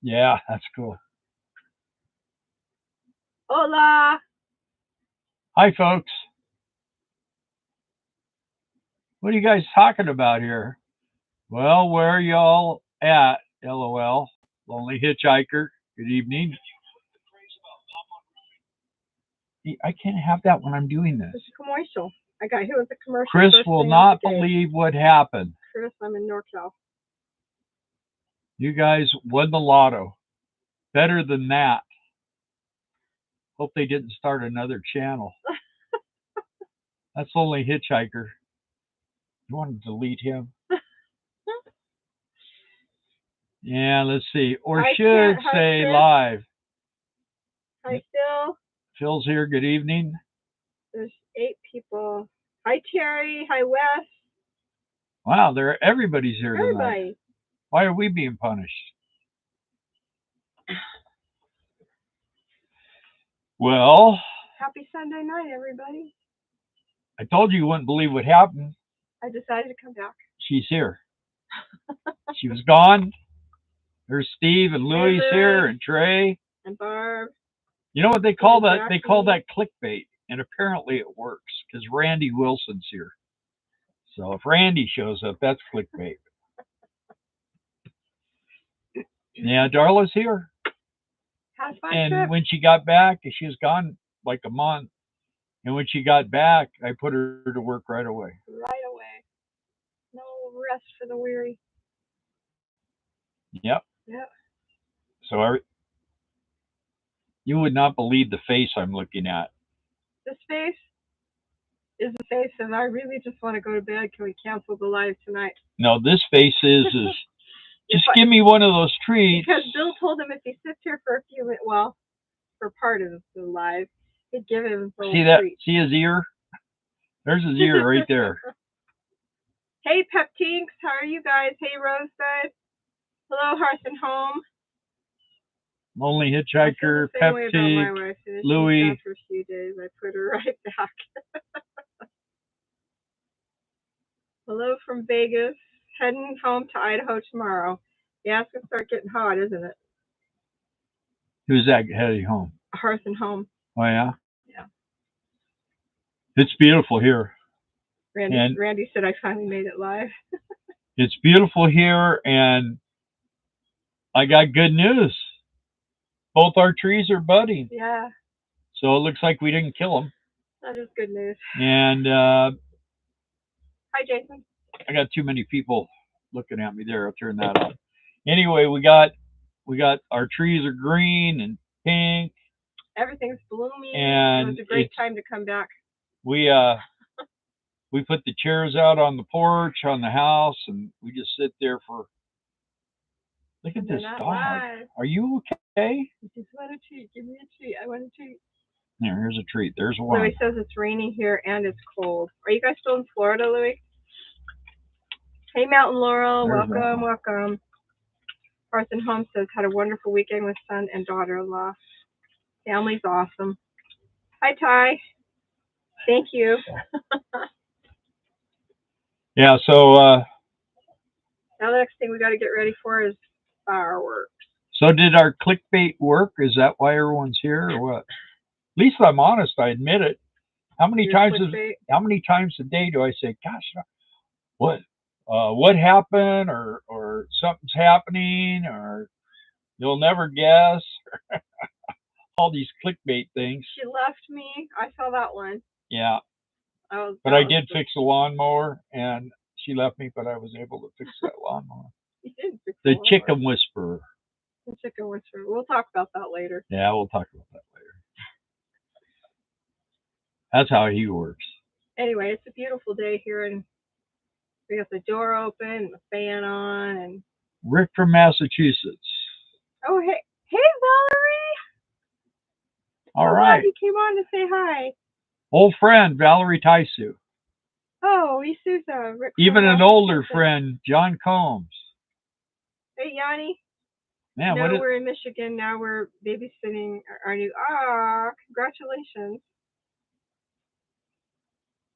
Yeah, that's cool. Hola. Hi, folks. What are you guys talking about here? Well, where are y'all at? LOL. Lonely hitchhiker. Good evening. I can't have that when I'm doing this. It's a commercial. I got hit with a commercial. Chris first will thing out not the gate. believe what happened. Chris, I'm in NorCal. You guys won the lotto. Better than that. Hope they didn't start another channel. That's Lonely Hitchhiker. You want to delete him? Yeah, let's see. Or I should can't. Hi, say Chris. live. Hi, Phil. Phil's here. Good evening. There's 8 people. Hi, Terry. Hi, Wes. Wow, everybody's here tonight. Everybody. Why are we being punished? Well, Happy Sunday night, everybody. I told you wouldn't believe what happened. I decided to come back. She's here. She was gone. There's Steve and Louie's here and Trey. And Barb. You know what they call that? They call that clickbait. And apparently it works because Randy Wilson's here. So if Randy shows up, that's clickbait. Yeah, Darla's here. Have fun And trip. when she got back, she was gone like a month. And when she got back, I put her to work right away. Right away. No rest for the weary. Yep. Yep. So you would not believe the face I'm looking at. This face is the face of I really just want to go to bed. Can we cancel the live tonight? No, this face is just give me one of those treats. Because Bill told him if he sits here for a few minutes, well, for part of the live, he'd give him a See that? treat. See his ear? There's his ear right there. Hey, Peptinks, how are you guys? Hey, Rosebud. Hello, Hearth and Home. Lonely Hitchhiker, Peptink, Louie. For a few days, I put her right back. Hello from Vegas. Heading home to Idaho tomorrow. Yeah, it's gonna start getting hot, isn't it? Who's that heading home? Hearth and Home. Oh yeah. Yeah. It's beautiful here. Randy said I finally made it live. It's beautiful here, and I got good news. Both our trees are budding. Yeah. So it looks like we didn't kill them. That is good news. And hi, Jason. I got too many people looking at me there. I'll turn that off. Anyway, we got our trees are green and pink. Everything's blooming. And it was a great time to come back. We put the chairs out on the porch on the house, and we just sit there for. Look at this dog. Live. Are you okay? I just want a treat. Give me a treat. I want a treat. Here's a treat. There's one. Louis says it's raining here and it's cold. Are you guys still in Florida, Louis? Hey, Mountain Laurel. Welcome. Hearth and Home says, had a wonderful weekend with son and daughter-in-law. Family's awesome. Hi, Ty. Thank you. Yeah, so now the next thing we got to get ready for is fireworks. So did our clickbait work? Is that why everyone's here or what? At least I'm honest, I admit it. How many times a day do I say, gosh, what happened or something's happening or you'll never guess? All these clickbait things. She left me. I saw that one. Yeah. But I did fix the lawnmower, and she left me, but I was able to fix that lawnmower. You did fix the chicken whisperer. The chicken whisperer. We'll talk about that later. Yeah, we'll talk about that later. That's how he works. Anyway, it's a beautiful day here, and we got the door open, and the fan on, and Rick from Massachusetts. Oh, hey, Valerie. All right. Glad you came on to say hi. Old friend, Valerie Taisu. Oh, Isusa. Even an older friend, John Combs. Hey, Yanni. Man, no, we're in Michigan. Now we're babysitting our new... congratulations.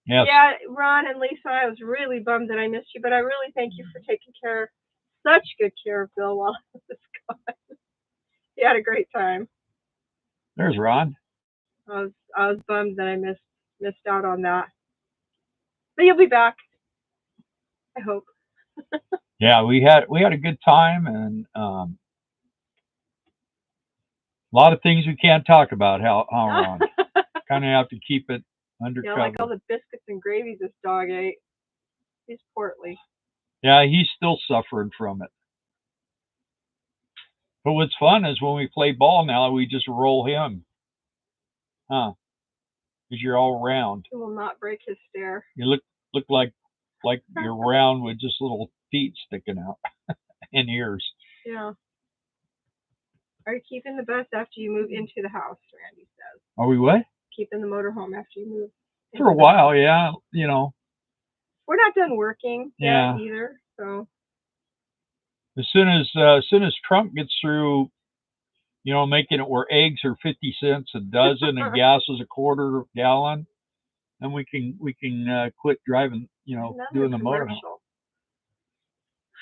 Yes. Yeah, Ron and Lisa, I was really bummed that I missed you, but I really thank you for taking such good care of Bill while I was gone. He had a great time. There's Ron. I was bummed that I missed out on that. But you'll be back. I hope. Yeah, we had a good time, and a lot of things we can't talk about. How Ron. Kind of have to keep it undercover. Yeah, like all the biscuits and gravy this dog ate. He's portly. Yeah, he's still suffering from it. But what's fun is when we play ball now, we just roll him. Huh. Because you're all round. He will not break his stare. You look like you're round with just little feet sticking out and ears. Yeah. Are you keeping the bus after you move into the house, Randy says. Are we what? Keeping the motorhome after you move. For a while, yeah. You know. We're not done working yet either, so. As soon as Trump gets through, you know, making it where eggs are 50 cents a dozen and gas is a quarter gallon, then we can quit driving, you know, doing the motorhome.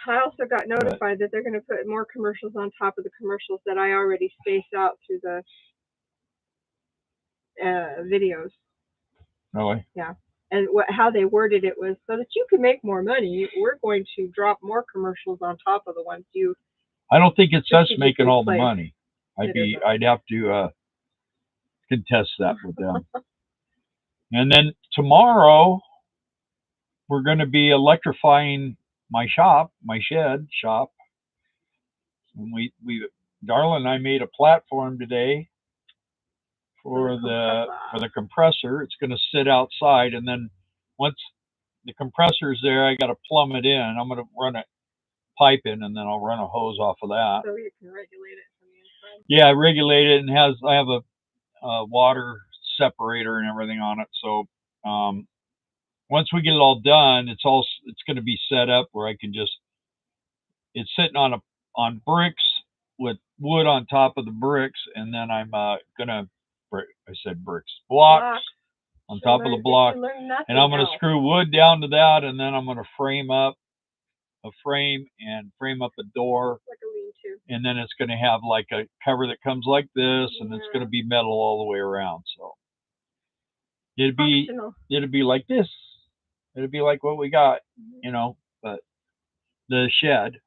I also got notified that they're going to put more commercials on top of the commercials that I already spaced out through the videos. Really? Yeah. And how they worded it was, so that you can make more money, we're going to drop more commercials on top of the ones you. I don't think it's us making all the money. I'd have to contest that with them. And then tomorrow we're going to be electrifying my shed shop. And Darla and I made a platform today for the compressor. It's going to sit outside, and then once the compressor's there, I got to plumb it in. I'm going to run a pipe in, and then I'll run a hose off of that. So you can regulate it from the inside. Yeah, regulate it, and I have a water separator and everything on it. So once we get it all done, it's going to be set up where I can it's sitting on bricks with wood on top of the bricks, and then I'm gonna blocks on top of the block, and I'm gonna screw wood down to that, and then I'm gonna frame up a frame and frame up a door, like a lean-to, and then it's gonna have like a cover that comes like this, and it's gonna be metal all the way around. So it'd be like this. It'd be like what we got, you know, but the shed.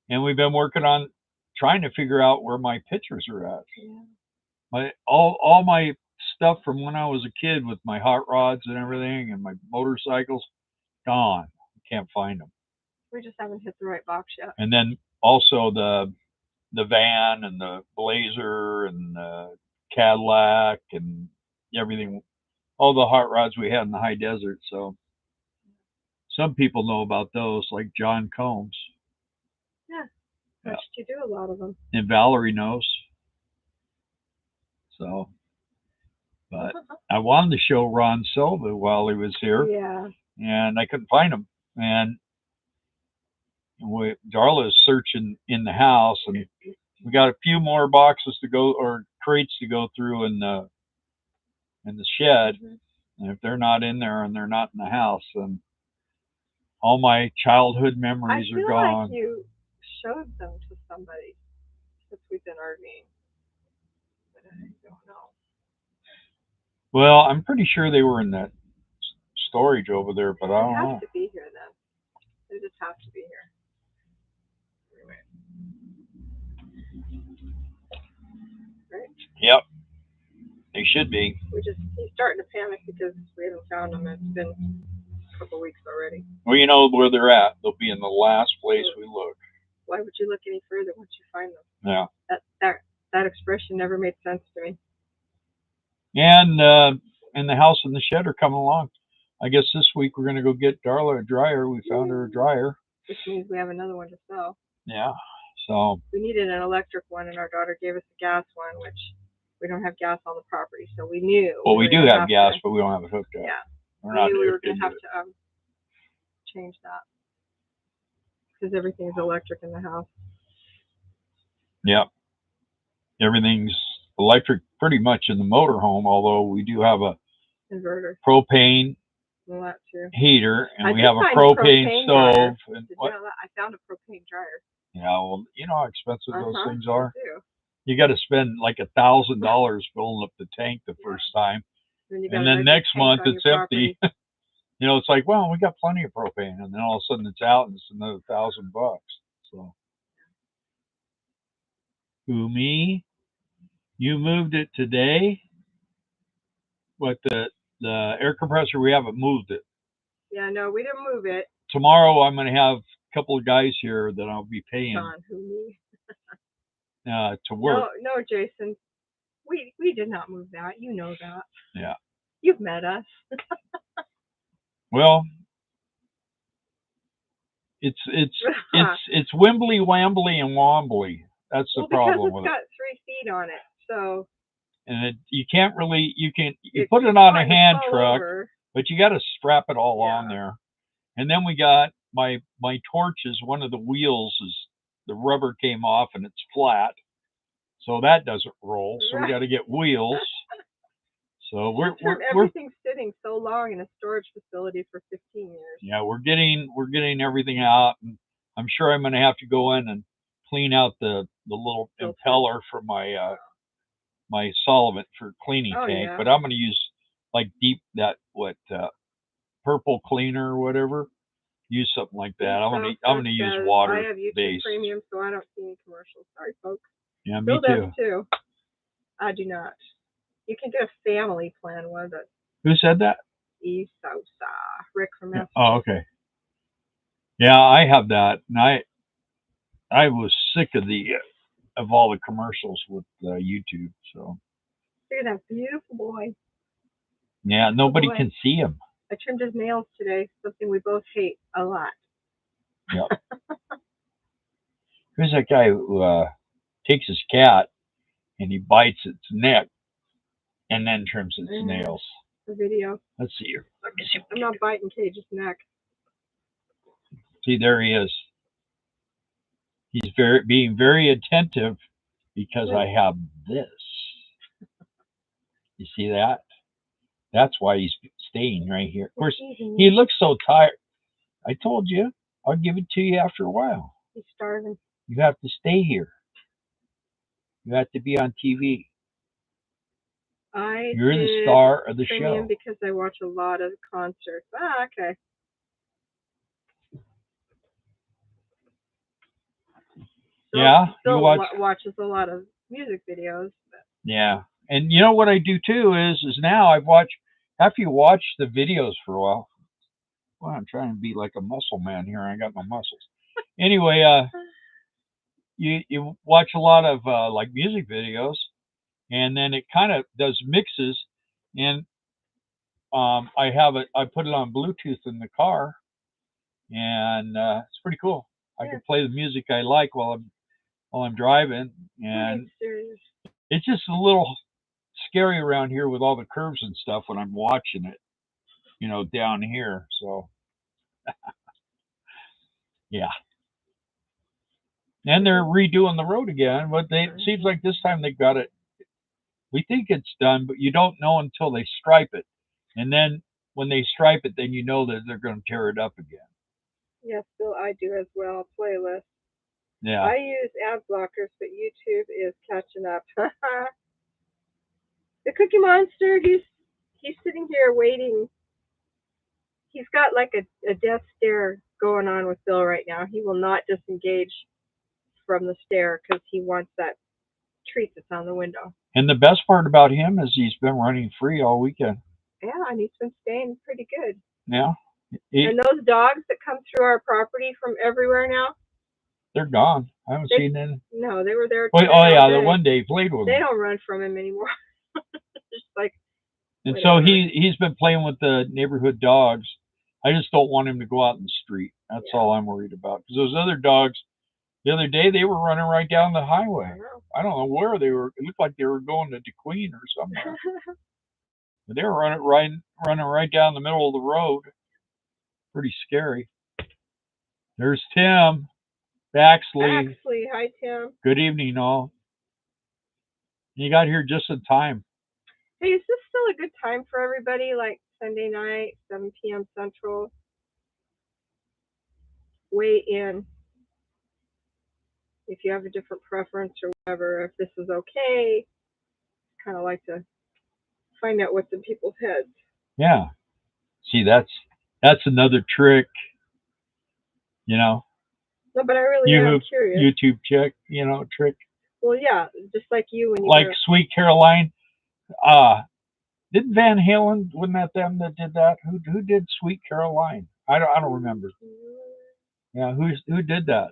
And we've been working on trying to figure out where my pictures are at. Yeah. All my stuff from when I was a kid with my hot rods and everything and my motorcycles, gone. Can't find them. We just haven't hit the right box yet. And then also the van and the Blazer and the Cadillac and everything, all the hot rods we had in the high desert. So some people know about those, like John Combs. Yeah, you do a lot of them. And Valerie knows. So, but I wanted to show Ron Silva while he was here. Yeah. And I couldn't find him. And Darla is searching in the house, and we got a few more boxes to go, or crates to go through in the shed. Mm-hmm. And if they're not in there and they're not in the house, then all my childhood memories are gone. Like you showed them to somebody since we've been RVing, but I don't know. Well, I'm pretty sure they were in that storage over there, but I don't know. They have to be here then. They just have to be here. Anyway. Right? Yep. They should be. He's starting to panic because we haven't found them. It's been a couple weeks already. Well, you know where they're at. They'll be in the last place we look. Why would you look any further once you find them? Yeah. That expression never made sense to me. And the house and the shed are coming along. I guess this week we're going to go get Darla a dryer. We found her a dryer. Which means we have another one to sell. Yeah. So. We needed an electric one, and our daughter gave us a gas one, which we don't have gas on the property, so we knew. Well, we do have gas, but we don't have it hooked up. Yeah. We knew we were going to have to change that because everything's electric in the house. Yep. Everything's electric pretty much in the motorhome, although we do have a inverter, propane heater, and we have a propane stove. And I found a propane dryer. Yeah, well, you know how expensive those things are. you got to spend like $1,000 filling up the tank the first time, and then next month it's empty. You know, it's like, well, we got plenty of propane, and then all of a sudden it's out, and it's another $1,000. So, who, me? You moved it today, but the air compressor, we haven't moved it. Yeah, no, we didn't move it. Tomorrow I'm going to have a couple of guys here that I'll be paying John, who, me? to work. No, Jason. We did not move that. You know that. Yeah. You've met us. Well, it's Wimbly, Wambly, and Wombly. That's the problem with it. Because it's got 3 feet on it, so. And you can't really, you put it on a hand truck, but you got to strap it all on there. And then we got my torches. One of the wheels is the rubber came off and it's flat, so that doesn't roll. So we got to get wheels. So everything's sitting so long in a storage facility for 15 years. Yeah, we're getting everything out, and I'm sure I'm going to have to go in and clean out the little impeller for my my solvent for cleaning tank. But I'm going to use like purple cleaner or whatever. Use something like that. I'm gonna use water. I have YouTube Premium, so I don't see any commercials. Sorry, folks. Yeah, me too. I do not. You can get a family plan with it. Who said that? Sosa. Rick from Massachusetts. Oh, okay. Yeah, I have that, and I was sick of all the commercials with YouTube. So. Look at that beautiful boy. Yeah, nobody can see him. I trimmed his nails today, something we both hate a lot. Yep. Who's that guy who takes his cat and he bites its neck and then trims its nails? The video. Let's see here. Let me see. I'm not biting Cage's neck. See, there he is. He's being very attentive because I have this. You see that? That's why he's staying right here. Of course, he looks so tired. I told you, I'll give it to you after a while. He's starving. You have to stay here. You have to be on TV. You're the star of the show. Because I watch a lot of concerts. Okay. Yeah, Phil watches a lot of music videos. Yeah, and you know what I do too is now after you watch the videos for a while. Well, I'm trying to be like a muscle man here. I got my muscles. Anyway, you watch a lot of like music videos, and then it kind of does mixes, and I put it on Bluetooth in the car, and it's pretty cool. I can play the music I like while I'm driving, and it's just a little scary around here with all the curves and stuff when I'm watching it, you know, down here. So yeah. And they're redoing the road again, but it seems like this time they got it. We think it's done, but you don't know until they stripe it. And then when they stripe it, then you know that they're going to tear it up again. Yes, Bill, I do as well. Playlist. Yeah. I use ad blockers, but YouTube is catching up. The Cookie Monster, he's sitting here waiting. He's got like a death stare going on with Bill right now. He will not disengage from the stare because he wants that treat that's on the window. And the best part about him is he's been running free all weekend. Yeah, and he's been staying pretty good. Yeah. And those dogs that come through our property from everywhere now, they're gone. I haven't seen any. No, they were there. Oh yeah, the one day he played with them. They don't run from him anymore. Just like. And so he's been playing with the neighborhood dogs. I just don't want him to go out in the street. That's all I'm worried about. Because those other dogs, the other day they were running right down the highway. I don't know where they were. It looked like they were going to DeQueen or somewhere. But they were running right down the middle of the road. Pretty scary. There's Tim Baxley. Hi, Tim. Good evening, all. You got here just in time. Hey, is this still a good time for everybody? Like Sunday night, 7 p.m. Central? Weigh in. if you have a different preference or whatever, if this is okay. Kind of like to find out what's in people's heads. Yeah. See, that's another trick, you know. No, but I really am curious. YouTube trick. Well, yeah, just like you when you like Sweet Caroline. Didn't Van Halen, wasn't that them that did that? Who did Sweet Caroline? I don't remember. Yeah, who did that?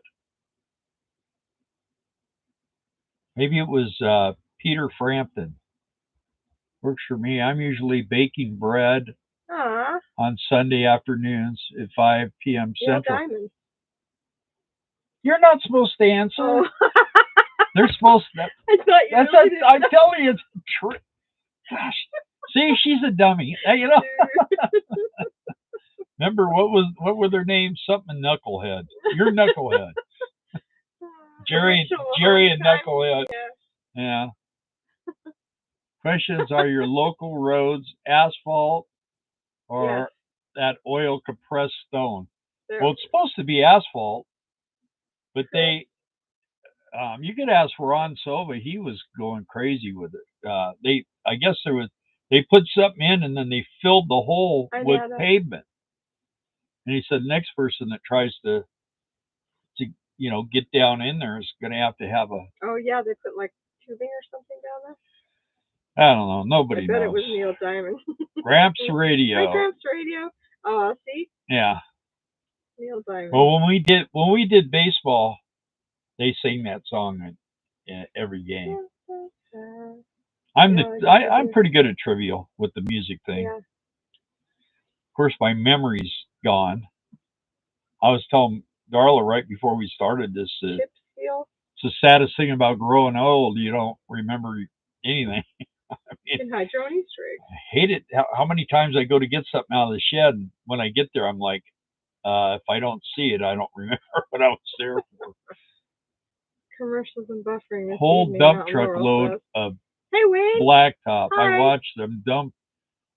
Maybe it was Peter Frampton. Works for me. I'm usually baking bread on Sunday afternoons at 5 p.m. Central. Diamond. You're not supposed to answer. Oh. They're supposed to. I thought you really did. I'm telling you, it's true. Gosh, see, she's a dummy. You know. Remember what were their names? Something Knucklehead. You're Knucklehead. Jerry and Knucklehead. Yeah. Questions are your local roads asphalt or that oil compressed stone? Well, it's supposed to be asphalt, but you could ask Ron Silva. He was going crazy with it. I guess they put something in and then they filled the hole with pavement. And he said the next person that tries to get down in there is going to have a. Oh yeah, they put like tubing or something down there. I don't know. Nobody knows. I bet it was Neil Diamond. Gramps Radio. Hi, Gramps Radio. See? Yeah. Neil Diamond. Well, when we did baseball, they sing that song in every game. I'm pretty good at trivia with the music thing. Yeah. Of course, my memory's gone. I was telling Darla right before we started this. It's the saddest thing about growing old. You don't remember anything. In Hydroni's rig. I hate it. How many times I go to get something out of the shed, and when I get there, I'm like, if I don't see it, I don't remember what I was there for. Commercials and buffering. Whole dump truck load of blacktop. I watched them dump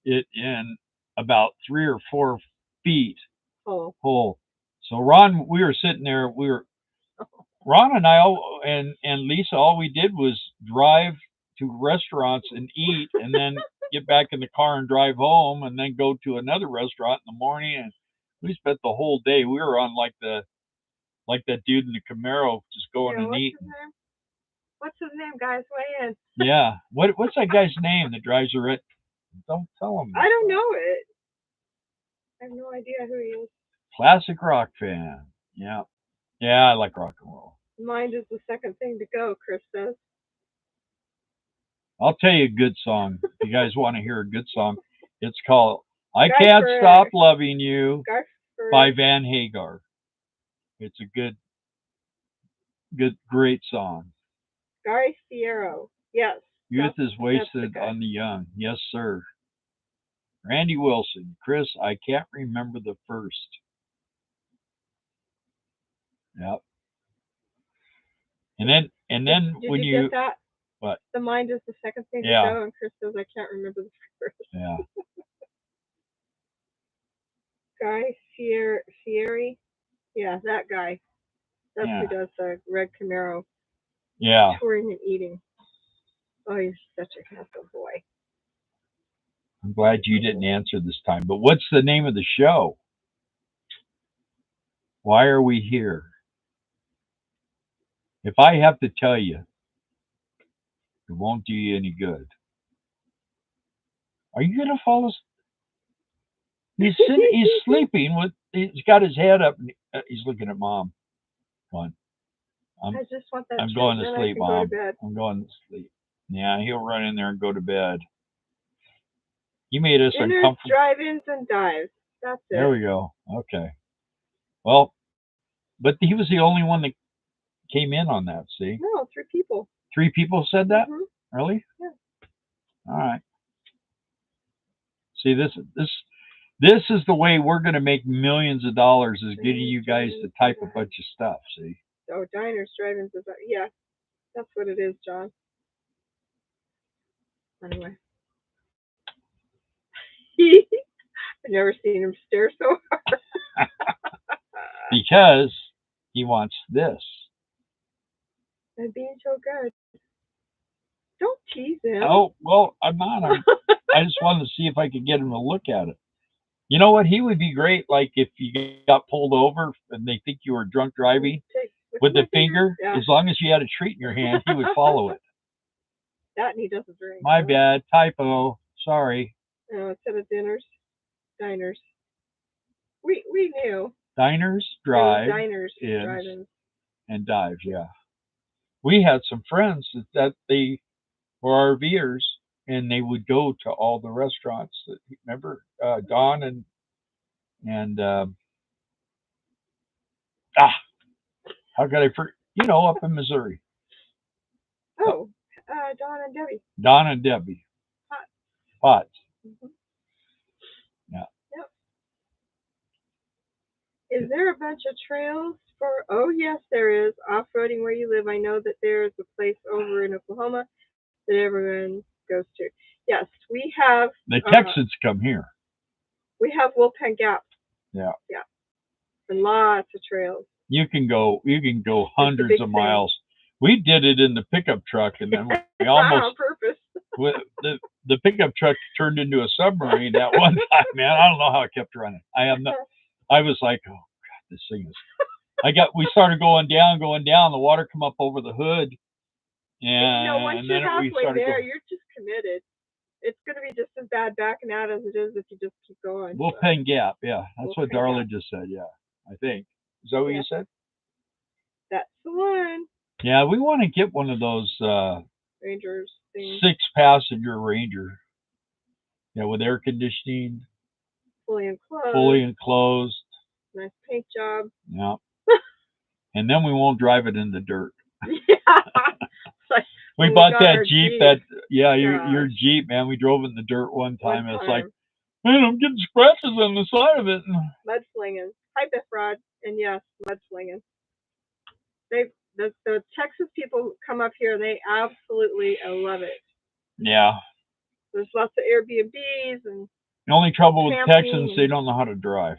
it in about 3 or 4 feet hole. So Ron, we were sitting there. Ron and I and Lisa. All we did was drive to restaurants and eat, and then get back in the car and drive home, and then go to another restaurant in the morning. And we spent the whole day. We were on like that dude in the Camaro, just going and eating. What's his name, guys? Weigh in. Yeah. What's that guy's name that drives a red? Don't tell him. I don't know it. I have no idea who he is. Classic rock fan. Yeah. Yeah, I like rock and roll. Mind is the second thing to go, Chris says. I'll tell you a good song. If you guys want to hear a good song, it's called I Can't Stop Loving You by Van Hagar. It's a great song. Gary Fierro. Yes. Youth is wasted on the young. Yes, sir. Randy Wilson. Chris, I can't remember the first. Yep. And then when you get that? What? The mind is the second thing to go, and Chris says I can't remember the first. Yeah. Guy Fieri. Yeah, that guy. That's who does the red Camaro. Yeah. Touring and eating. Oh, he's such a handsome boy. I'm glad you didn't answer this time. But what's the name of the show? Why are we here? If I have to tell you, it won't do you any good. Are you gonna fall asleep? He's sleeping he's got his head up. And he's looking at Mom. Going, I just want that. I'm going to sleep, Mom. I'm going to sleep. Yeah, he'll run in there and go to bed. You made us uncomfortable. Drive-ins and dives. That's it. There we go. Okay. Well, but he was the only one that came in on that. See? No, 3 people. 3 people said that? Mm-hmm. Really? Yeah. All right. See, this is the way we're going to make millions of dollars, is getting you guys to type a bunch of stuff. See? Oh, diners, drive-ins, yeah, that's what it is, John. Anyway, I've never seen him stare so hard. Because he wants this. And being so good. Don't tease him. Oh, well, I'm not. I just wanted to see if I could get him to look at it. You know what? He would be great, like if you got pulled over and they think you were drunk driving with the finger. Yeah. As long as you had a treat in your hand, he would follow it. That and he doesn't drink. My bad. Typo. Sorry. No, instead of diners. We knew. Diners, drive, Diners, drive-ins, and dives, yeah. We had some friends that they were RVers, and they would go to all the restaurants. Remember, Don and how could I forget? You know, up in Missouri. Oh, Don and Debbie. Don and Debbie. Potts. Mm-hmm. Yeah. Yep. Is there a bunch of trails for? Oh, yes, there is. Off-roading where you live. I know that there's a place over in Oklahoma that everyone goes to. Yes, we have. The Texans come here. We have Wolfgang Gap. Yeah. Yeah. And lots of trails. You can go hundreds of miles. We did it in the pickup truck, and then we almost on purpose. the pickup truck turned into a submarine that one time, man. I don't know how it kept running. I was like, oh God, this thing is. We started going down. The water come up over the hood, and once and you're then halfway we started there, going. you're just committed. It's going to be just as bad backing out as it is if you just keep going. Wolfgang Gap, yeah, that's what Darla just said. Yeah, I think. Is that what you said? That's the one. Yeah, we want to get one of those Rangers things. 6-passenger Ranger. Yeah, with air conditioning. Fully enclosed. Nice paint job. Yeah. And then we won't drive it in the dirt. Yeah. We bought that Jeep. Your Jeep, man. We drove it in the dirt one time. It's like, man, I'm getting scratches on the side of it. Mudslinging. Hi, Biff Rod. And yes, mudslinging. The Texas people come up here and they absolutely love it. Yeah. There's lots of Airbnbs and. The only trouble with Texans, they don't know how to drive.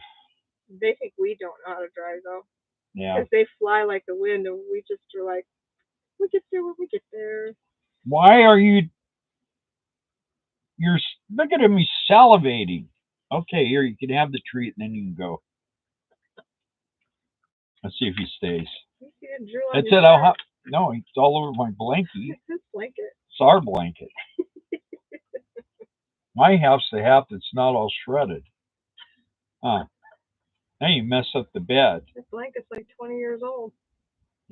They think we don't know how to drive though. Yeah. Because they fly like the wind, and we just are like, we get there when we get there. Why are you? You're looking at me salivating. Okay, here you can have the treat, and then you can go. Let's see if he stays. That's it. No, it's all over my blankie. It's his blanket. It's our blanket. My house, the half that's not all shredded. Huh. Now you mess up the bed. This blanket's like 20 years old.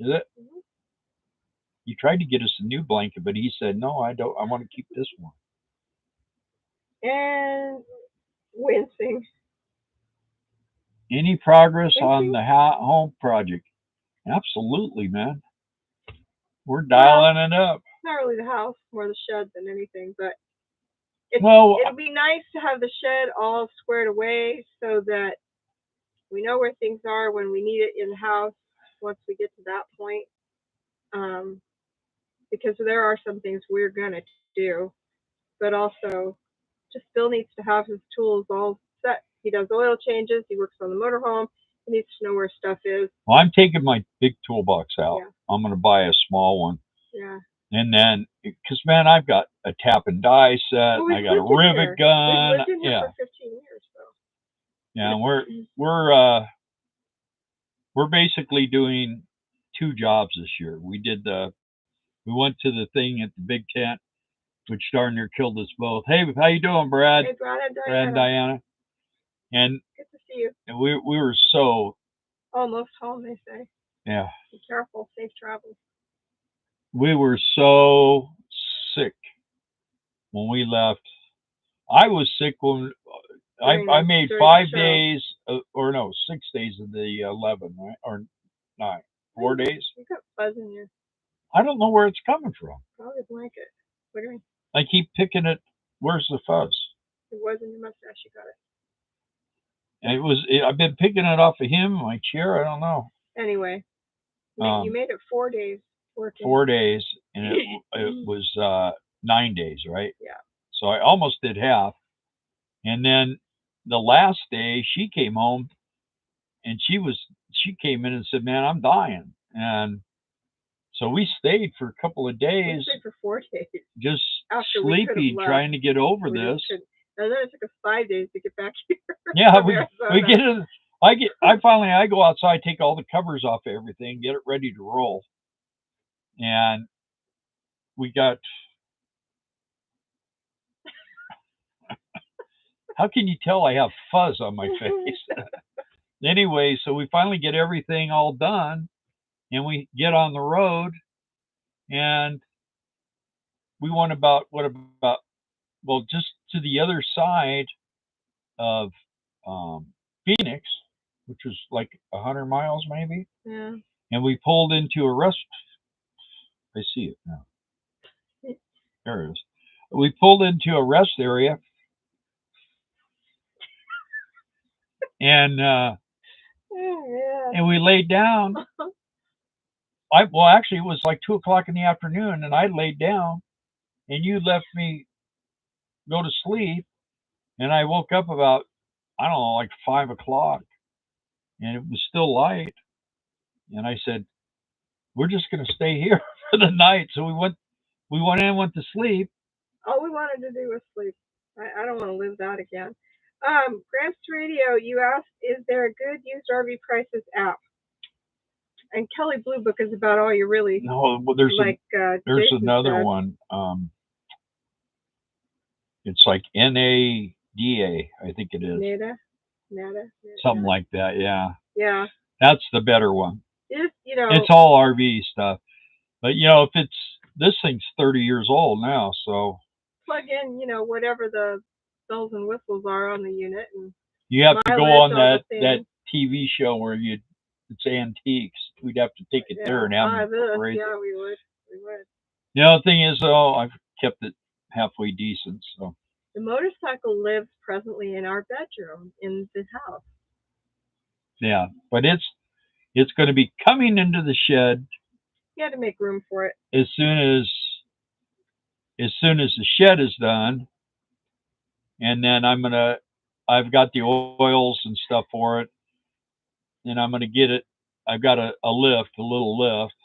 Is it? Mm-hmm. You tried to get us a new blanket, but he said, no, I don't. I want to keep this one. And wincing. Any progress on the home project? Absolutely, man. We're dialing it up. It's not really the house, more the shed than anything, but it'd be nice to have the shed all squared away so that we know where things are when we need it in the house once we get to that point. Because there are some things we're going to do, but also just Bill needs to have his tools all set. He does oil changes. He works on the motorhome. He needs to know where stuff is. Well, I'm taking my big toolbox out. Yeah. I'm going to buy a small one. Yeah. And then, because, man, I've got a tap and die set. I got a rivet gun. We've lived in here for 15 years, so. Yeah, and we're basically doing 2 jobs this year. We went to the thing at the big tent, which darn near killed us both. Hey, how you doing, Brad? Hey, Brad and Diana. And good to see you. And we were so almost home, they say. Yeah. Be careful, safe travels. We were so sick when we left. I was sick when I made 5 days, or no, 6 days of the 11, right? Or 9, 4 days. You got fuzz in your. I don't know where it's coming from. Probably blanket. What do you mean? I keep picking it. Where's the fuzz? It was in your mustache. You got it. And I've been picking it off of him, my chair. I don't know. Anyway, you made it 4 days working. 4 days, and it was 9 days, right? Yeah. So I almost did half. And then the last day, she came home, and she came in and said, "Man, I'm dying." And So we stayed for a couple of days. We stayed for 4 days. Just sleepy, trying to get over this. And then it took us 5 days to get back here. Yeah, we get it. I finally go outside, take all the covers off of everything, get it ready to roll. And we got, how can you tell I have fuzz on my face? Anyway, so we finally get everything all done, and we get on the road, and we went just to the other side of Phoenix, which was like 100 miles maybe. Yeah. And we pulled into a rest. I see it now. There it is. We pulled into a rest area, and and we laid down. Actually, it was like 2 o'clock in the afternoon, and I laid down, and you left me go to sleep, and I woke up about, I don't know, like 5 o'clock, and it was still light, and I said, we're just going to stay here for the night. So we went in and went to sleep. All we wanted to do was sleep. I don't want to live that again. Gramps Radio, you asked, is there a good used RV prices app? And Kelly Blue Book is about all you really. No, well, there's another one. It's like NADA, I think it is. Nada. Something like that, yeah. Yeah. That's the better one. It's all RV stuff. But if this thing's 30 years old now, so plug in, whatever the bells and whistles are on the unit, and you have to go on that TV show where it's antiques. We'd have to take it there and have it. Yeah, we would. The thing is, though, I've kept it halfway decent. So the motorcycle lives presently in our bedroom in the house. Yeah, but it's going to be coming into the shed. You had to make room for it. As soon as the shed is done, and then I've got the oils and stuff for it, and I'm gonna get it. I've got a little lift,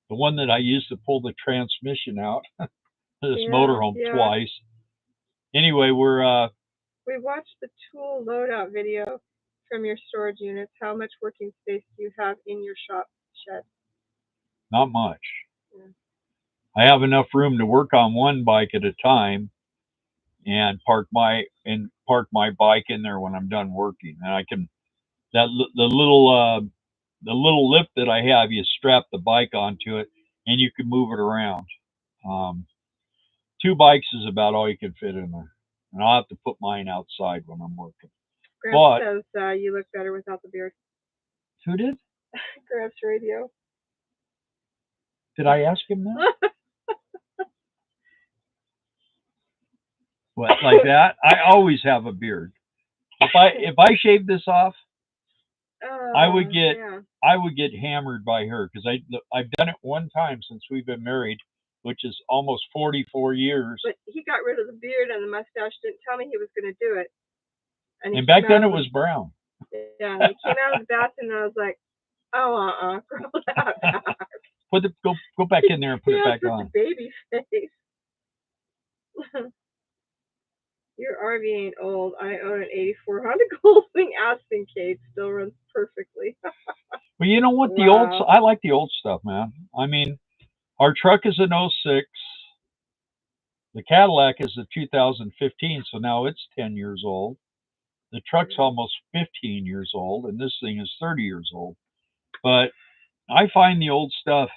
the one that I used to pull the transmission out this motorhome twice. Anyway, we watched the tool loadout video from your storage units. How much working space do you have in your shop shed? Not much. Yeah. I have enough room to work on one bike at a time, and park my bike in there when I'm done working. And I can the little lift that I have, you strap the bike onto it, and you can move it around. 2 bikes is about all you can fit in there, and I'll have to put mine outside when I'm working. Gramps says you look better without the beard. Who did? Gramps Radio. Did I ask him that? What, like that? I always have a beard. If I shave this off, I would get hammered by her, because I've done it one time since we've been married, which is almost 44 years. But he got rid of the beard and the mustache. Didn't tell me he was going to do it. And back then it was brown. Yeah, he came out of the bathroom and I was like, "Oh, grow that back." Go back in there and put it back on. Baby face. Your RV ain't old. I own an '84 Honda Goldwing Aspen Cade. Still runs perfectly. Well, you know what? Wow. I like the old stuff, man. I mean, our truck is an '06. The Cadillac is a 2015, so now it's 10 years old. The truck's almost 15 years old, and this thing is 30 years old. But I find the old stuff.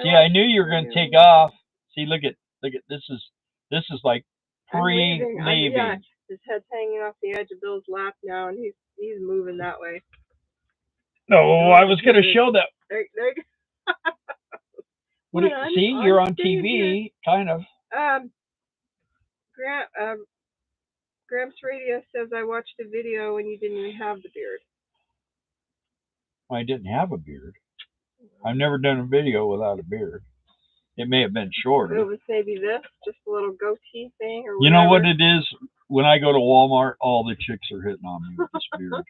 See, I knew you were going to take off. See, look at this is like pre-leaving. Yeah, his head's hanging off the edge of Bill's lap now, and he's moving that way. No, I was going to show that. There see, you're on TV, kind of. Gramps Radio says I watched a video when you didn't even have the beard. I didn't have a beard. I've never done a video without a beard. It may have been shorter. It was maybe this, just a little goatee thing, or whatever. You know what it is? When I go to Walmart, all the chicks are hitting on me with this beard.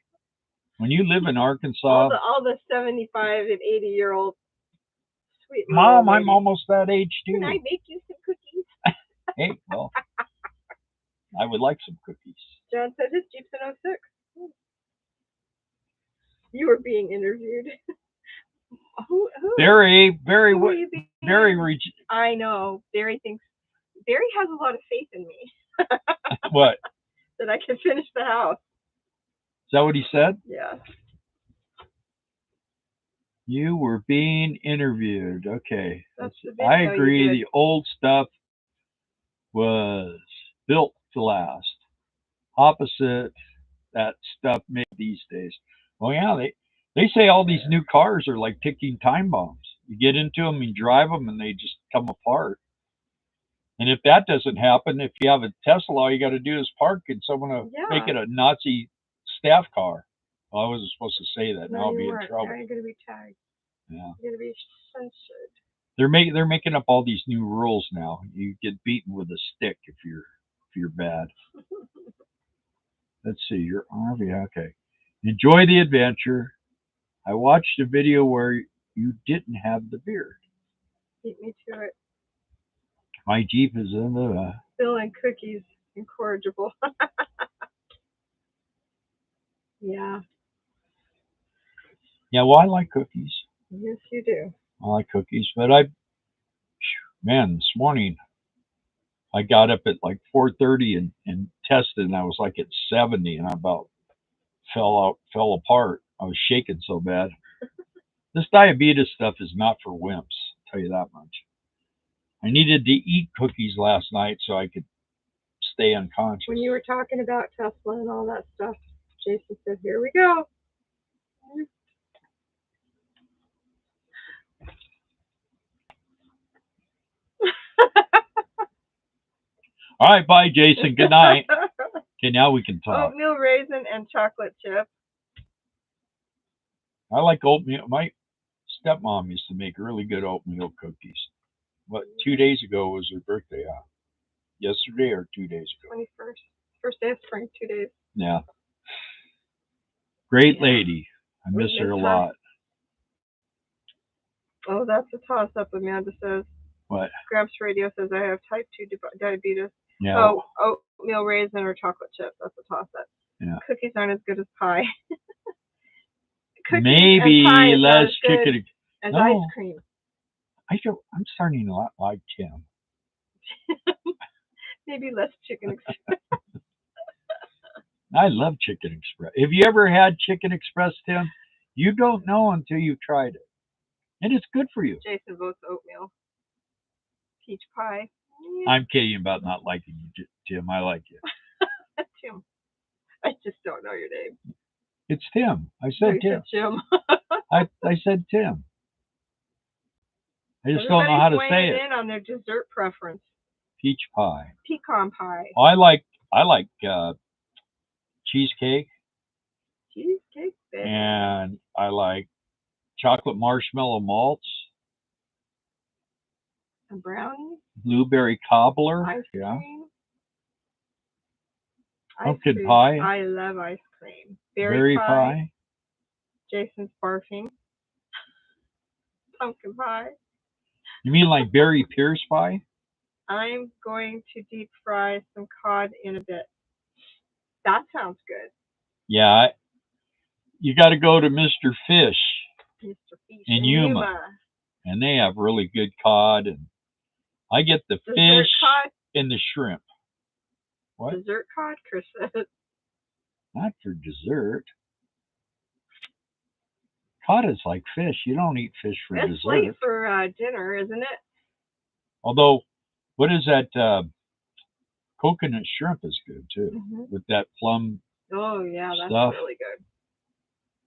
When you live in Arkansas, all the 75 and 80-year-old sweet. Mom, little I'm lady. almost that age too. Can I make you some cookies? Hey, well, I would like some cookies. John said his Jeep's an 06. You were being interviewed. Who? Very I know. Barry has a lot of faith in me. What? That I can finish the house. Is that what he said? Yeah. You were being interviewed. Okay. That's the I video agree. you did. The old stuff was built to last. Opposite that stuff made these days. Well, yeah, they say all these new cars are like ticking time bombs. You get into them and drive them, and they just come apart. And if that doesn't happen, if you have a Tesla, all you got to do is park, and someone will make it a Nazi staff car. Well, I wasn't supposed to say that. Now I'll be in trouble. Now you're going to be tagged. Yeah. You're going to be censored. They're making up all these new rules now. You get beaten with a stick if you're bad. Let's see, your RV. Okay. Enjoy the adventure. I watched a video where you didn't have the beard. Beat me to it. My Jeep is in the Bill and cookies, incorrigible. Yeah. Yeah, well, I like cookies. Yes, you do. I like cookies, but man, this morning I got up at like 4:30 and tested, and I was like at 70, and I about fell apart. I was shaking so bad. This diabetes stuff is not for wimps, I'll tell you that much. I needed to eat cookies last night so I could stay unconscious. When you were talking about Tesla and all that stuff, Jason said, "Here we go." All right, bye, Jason. Good night. Okay, now we can talk. Oatmeal raisin and chocolate chip. I like oatmeal. My stepmom used to make really good oatmeal cookies. What, 2 days ago was her birthday? Yesterday or 2 days ago? 21st. First day of spring, 2 days. Yeah. Great lady. I miss her a lot. Oh, that's a toss-up, Amanda says. What? Gramps Radio says I have type 2 diabetes. Yeah. Oh, oatmeal raisin or chocolate chip. That's a toss-up. Yeah. Cookies aren't as good as pie. Maybe less chicken. As ice cream. I'm starting to like Tim. Maybe less Chicken Express. I love Chicken Express. Have you ever had Chicken Express, Tim? You don't know until you've tried it. And it's good for you. Jason votes oatmeal. Peach pie. I'm kidding about not liking you, Tim. I like you. Tim. I just don't know your name. It's Tim. I said Tim. Jim. I said Tim. I just don't know how to say it. In on their dessert preference. Peach pie. Pecan pie. Oh, I like cheesecake. Cheesecake. Baby. And I like chocolate marshmallow malts. A brownie. Blueberry cobbler. Ice yeah. cream. Pumpkin pie. I love ice cream. Berry pie. Jason's barfing. Pumpkin pie. You mean like Berry Pierce pie? I'm going to deep fry some cod in a bit. That sounds good. Yeah. You got to go to Mr. Fish. Mr. Fish in Yuma. And they have really good cod. And I get the fish cod? And the shrimp. What? Dessert cod, Chris said. Not for dessert. Cod is like fish. You don't eat fish for dessert. It's late for dinner, isn't it? Although, what is that? Coconut shrimp is good too, with that plum. Oh yeah, that's stuff. Really good.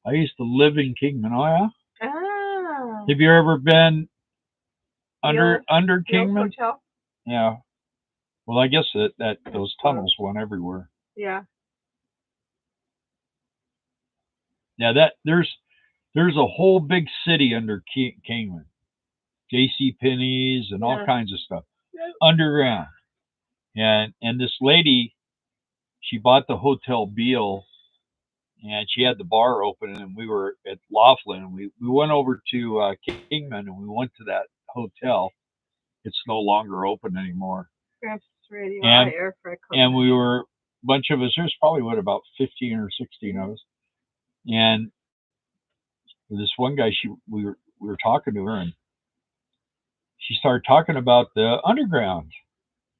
I used to live in Kingman. Oh yeah. Ah. Have you ever been under Kingman? Hotel? Yeah. Well, I guess that those tunnels went everywhere. Yeah. Yeah, there's a whole big city under Kingman. J.C. Penney's and all kinds of stuff. Underground. And this lady, she bought the Hotel Beale and she had the bar open, and we were at Laughlin. We went over to Kingman, and we went to that hotel. It's no longer open anymore. Gramps Radio, And air for and we were a bunch of us. There's probably what about 15 or 16 of us, and this one guy, we were talking to her, and she started talking about the underground.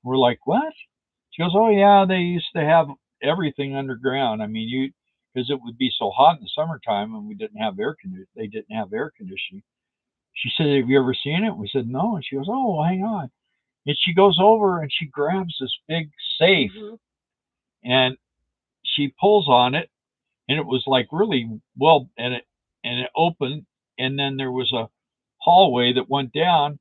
We're like, what? She goes, oh yeah, they used to have everything underground. I mean, because it would be so hot in the summertime, and we didn't have air conditioning. They didn't have air conditioning. She said, have you ever seen it? We said, no. And she goes, oh, well, hang on. And she goes over and she grabs this big safe, and she pulls on it, and it was like really well, and it opened, and then there was a hallway that went down,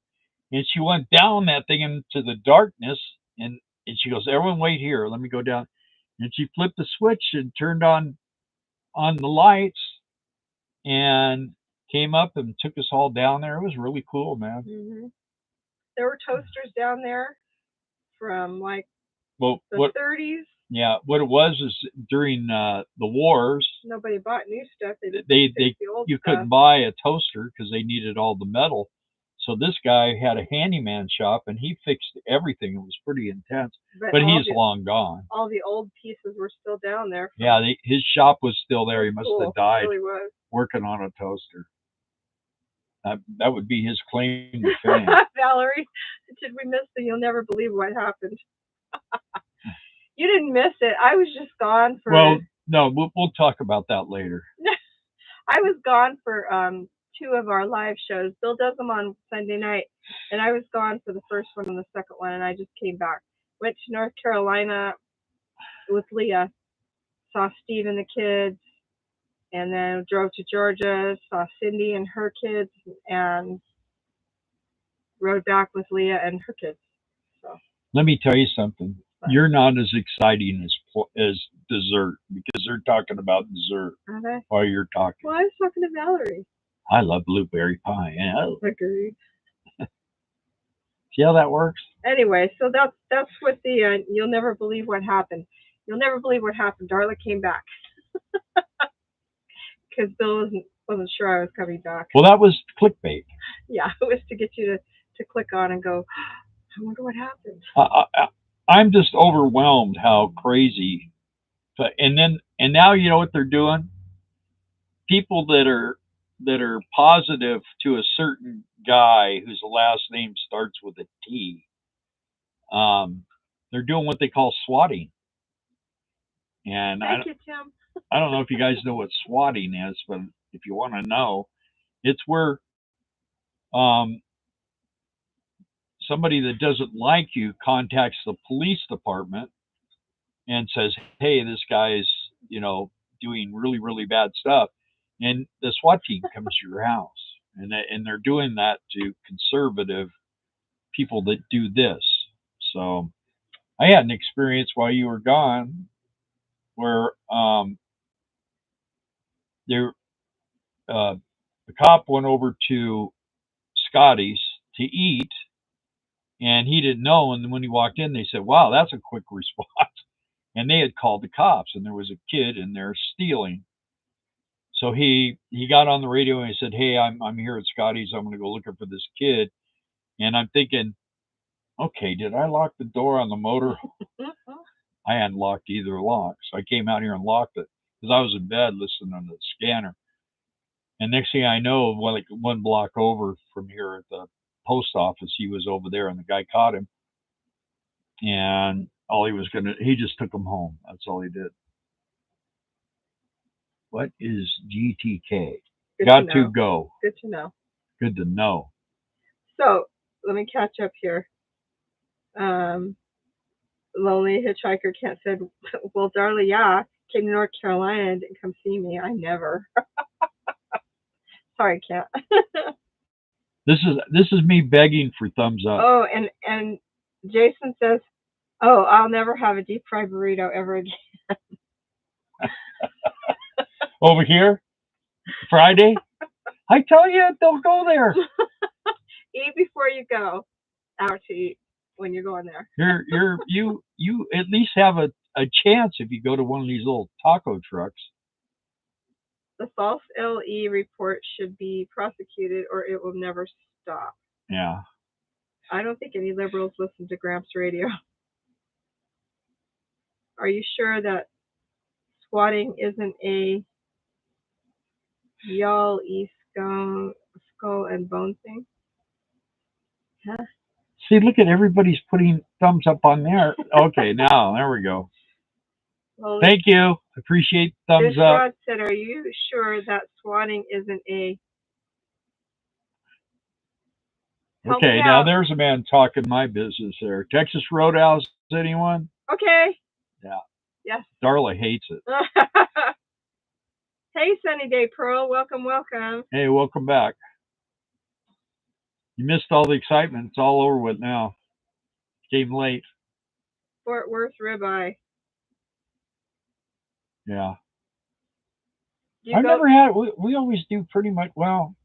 and she went down that thing into the darkness, and she goes, everyone wait here, let me go down. And she flipped the switch and turned on the lights, and came up and took us all down there. It was really cool, man. There were toasters down there from like the 30s. Yeah, what it was is during the wars, nobody bought new stuff. They you couldn't buy a toaster because they needed all the metal. So this guy had a handyman shop, and he fixed everything. It was pretty intense, but he's long gone. All the old pieces were still down there. Yeah, his shop was still there. He must have died really was. Working on a toaster. That would be his claim to fame. Valerie, did we miss the You'll Never Believe What Happened? You didn't miss it. I was just gone for... Well, no, we'll talk about that later. I was gone for 2 of our live shows. Bill does them on Sunday night, and I was gone for the first one and the second one, and I just came back. Went to North Carolina with Leah, saw Steve and the kids, and then drove to Georgia, saw Cindy and her kids, and rode back with Leah and her kids. So let me tell you something. You're not as exciting as dessert, because they're talking about dessert while you're talking. Well, I was talking to Valerie. I love blueberry pie. Yeah. Agreed. See how that works? Anyway, so that's what the You'll Never Believe What Happened. You'll never believe what happened. Darla came back because Bill wasn't sure I was coming back. Well, that was clickbait. Yeah, it was to get you to click on and go, I wonder what happened. I'm just overwhelmed how crazy. And now you know what they're doing? People that are positive to a certain guy whose last name starts with a T, they're doing what they call swatting. And Thank you, Tim. I don't know if you guys know what swatting is, but if you want to know, it's where somebody that doesn't like you contacts the police department and says, hey, this guy's, doing really, really bad stuff. And the SWAT team comes to your house. And they're doing that to conservative people that do this. So I had an experience while you were gone where the cop went over to Scotty's to eat, and he didn't know. And when he walked in, they said, wow, that's a quick response. And they had called the cops, and there was a kid in there stealing. So he got on the radio and he said, hey, I'm here at Scotty's. I'm going to go looking for this kid. And I'm thinking, okay, did I lock the door on the motor? I hadn't locked either lock. So I came out here and locked it because I was in bed listening to the scanner. And next thing I know, like 1 block over from here at the post office, he was over there, and the guy caught him. And he just took him home. That's all he did. What is GTK? Got to go. Good to know. Good to know. So let me catch up here. Lonely Hitchhiker Can't said, well, Darla, yeah, came to North Carolina and didn't come see me. I never. Sorry, Kent. This is me begging for thumbs up. Oh, and Jason says, oh, I'll never have a deep fried burrito ever again. Over here? Friday? I tell you, don't go there. Eat before you go out to eat when you're going there. You at least have a chance if you go to one of these little taco trucks. The false LE report should be prosecuted or it will never stop. Yeah. I don't think any liberals listen to Gramps Radio. Are you sure that squatting isn't a y'all skull and bone thing? Huh? See, look at everybody's putting thumbs up on there. Okay, now there we go. Well, thank you. Appreciate thumbs up. Rod said, "Are you sure that swatting isn't a?" Okay, now there's a man talking my business there. Texas Roadhouse, anyone? Okay. Yeah. Yes. Darla hates it. Hey, Sunny Day Pearl. Welcome, welcome. Hey, welcome back. You missed all the excitement. It's all over with now. Came late. Fort Worth ribeye. Yeah. I've never had it. We always do pretty much, well,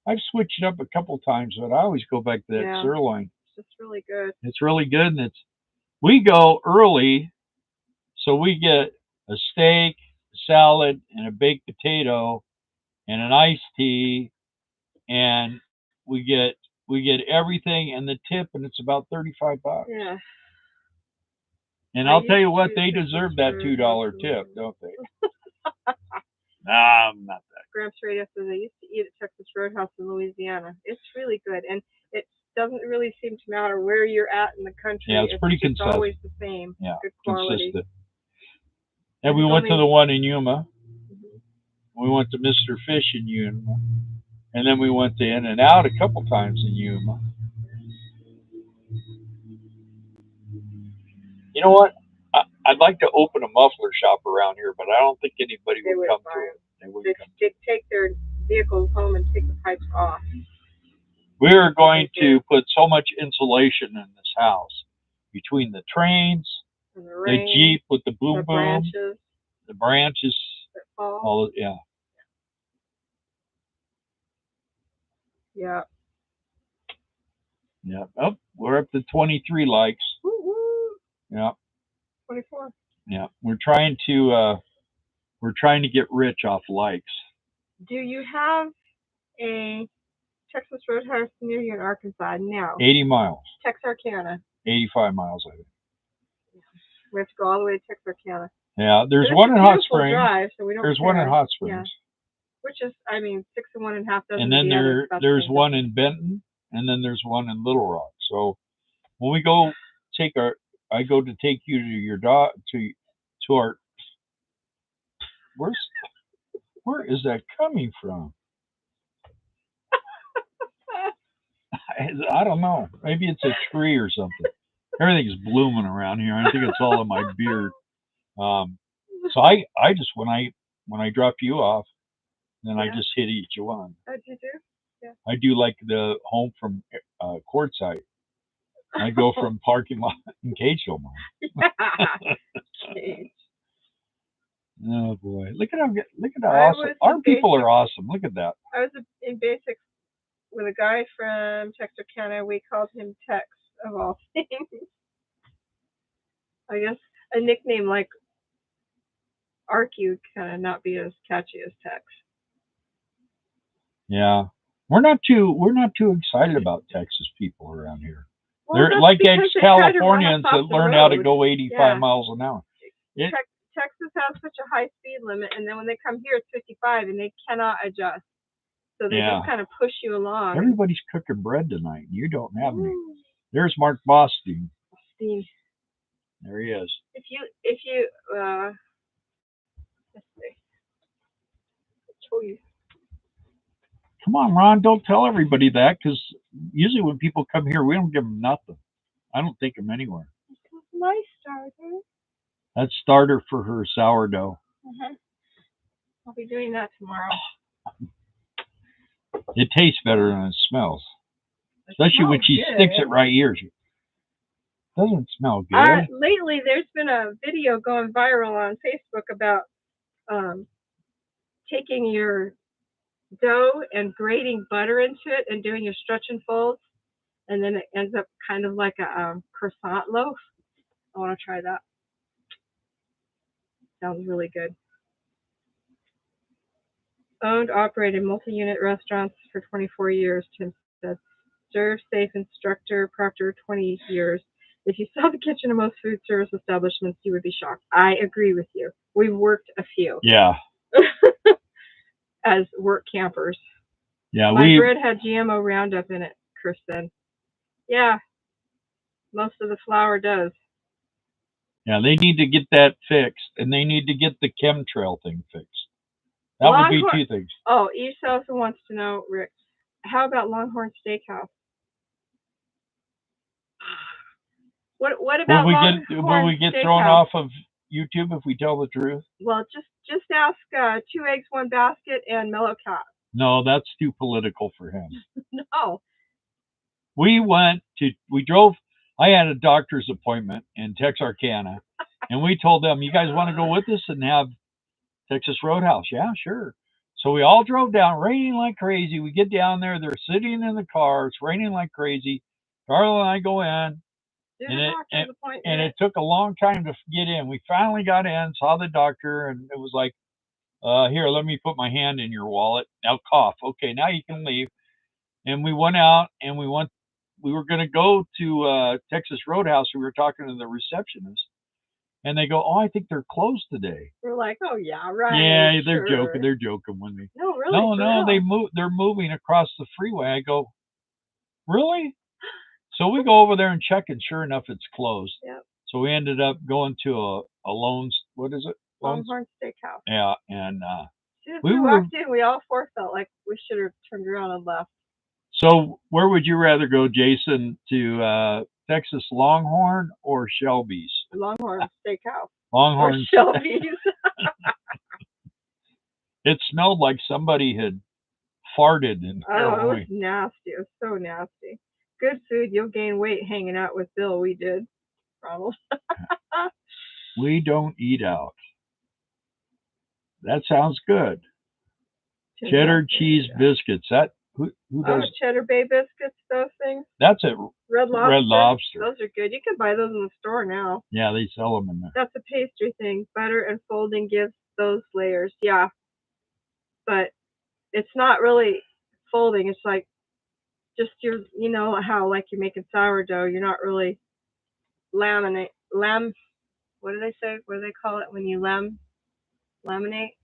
I've switched it up a couple times, but I always go back to that sirloin. It's just really good. It's really good, and we go early, so we get a steak, a salad, and a baked potato, and an iced tea, and we get everything and the tip, and it's about $35. Yeah. And I'll tell you what, they deserve that $2 tip, don't they? Nah, I'm not that. Gramps Radio says, I used to eat at Texas Roadhouse in Louisiana. It's really good, and it doesn't really seem to matter where you're at in the country. Yeah, it's pretty consistent. It's always the same. Yeah, good quality. Consistent. And we went to the one in Yuma. Mm-hmm. We went to Mr. Fish in Yuma. And then we went to In-N-Out a couple times in Yuma. You know what? I'd like to open a muffler shop around here, but I don't think anybody would come to it. They'd take their vehicles home and take the pipes off. We are going to put so much insulation in this house between the trains, the Jeep with the boom boom, the branches, all of, yeah. Yeah. Yeah. Oh, we're up to 23 likes. Woo-hoo. Yeah. 24. Yeah. We're trying to get rich off likes. Do you have a Texas Roadhouse near you in Arkansas? No. 80 miles. Texarkana. 85 miles, I think. Yeah. We have to go all the way to Texarkana. Yeah, there's one in Hot Springs. Drive, so we don't there's one in Hot Springs. Yeah. Which is, 6 and 1.5 dozen. And then there's one in Benton, and then there's one in Little Rock. So when we go I go to take you to your to our. Where is that coming from? I don't know. Maybe it's a tree or something. Everything's blooming around here. I think it's all in my beard. So I just when I drop you off, then I just hit each one. Oh, did you do? Yeah. I do like the home from Quartzsite. I go from parking lot in Cageville. Oh boy! Look at how awesome our people are. Awesome. Look at that. I was in basics with a guy from Texarkana. We called him Tex of all things. I guess a nickname like Arky would kind of not be as catchy as Tex. Yeah, we're not too excited about Texas people around here. Well, they're like ex-Californians that learn how to go 85 miles an hour. Texas has such a high speed limit, and then when they come here, it's 55, and they cannot adjust. So they just kind of push you along. Everybody's cooking bread tonight. You don't have any. There's Mark Bostine. There he is. If you let's see. Show you. Come on, Ron, don't tell everybody that, because usually when people come here, we don't give them nothing. I don't take them anywhere. My starter. That's starter for her sourdough. I'll be doing that tomorrow. It tastes better than it smells. Especially when she sticks it right here. It doesn't smell good. Lately, there's been a video going viral on Facebook about taking your dough and grating butter into it and doing your stretch and folds, and then it ends up kind of like a croissant loaf. I want to try that. Sounds really good. Owned, operated multi-unit restaurants for 24 years, Tim said. Serve safe instructor, Proctor, 20 years. If you saw the kitchen of most food service establishments, you would be shocked. I agree with you. We've worked a few. Yeah. As work campers. Yeah, My bread had GMO Roundup in it, Chris said. Yeah, most of the flour does. Yeah, they need to get that fixed, and they need to get the chemtrail thing fixed. That would be two things. Oh, Eve also wants to know, Rick, how about Longhorn Steakhouse? What about will we get thrown off of YouTube if we tell the truth? Well, just ask 2 eggs, 1 basket, and Mellow Cat. No, that's too political for him. No. We drove. I had a doctor's appointment in Texarkana, and we told them, "You guys want to go with us and have Texas Roadhouse?" Yeah, sure. So we all drove down, raining like crazy. We get down there, they're sitting in the car. It's raining like crazy. Carla and I go in, and it took a long time to get in. We finally got in, saw the doctor, and it was like, here, let me put my hand in your wallet. Now cough. Okay, now you can leave. And we went out, and we were going to go to Texas Roadhouse. We were talking to the receptionist. And they go, "Oh, I think they're closed today." We're like, "Oh yeah, right." Yeah, they're joking. They're joking with me. No, really? No, they're moving across the freeway. I go, "Really?" So we go over there and check, and sure enough, it's closed. Yep. So we ended up going to a what is it? Longhorn Steakhouse. Yeah, and as soon as we walked in, we all four felt like we should have turned around and left. So where would you rather go, Jason? To Texas Longhorn or Shelby's? Longhorn Steakhouse. Longhorn or Shelby's. It smelled like somebody had farted in there. Oh, it was nasty. It was so nasty. Good food. You'll gain weight hanging out with Bill. We did, Ronald. We don't eat out. That sounds good. Cheddar cheese biscuits. That who does? Cheddar Bay biscuits. Those things. That's it. Red Lobster. Red Lobster. Those are good. You can buy those in the store now. Yeah, they sell them in there. That's a pastry thing. Butter and folding gives those layers. Yeah, but it's not really folding. It's like just you know how like you're making sourdough. You're not really what did I say? What do they call it when you laminate?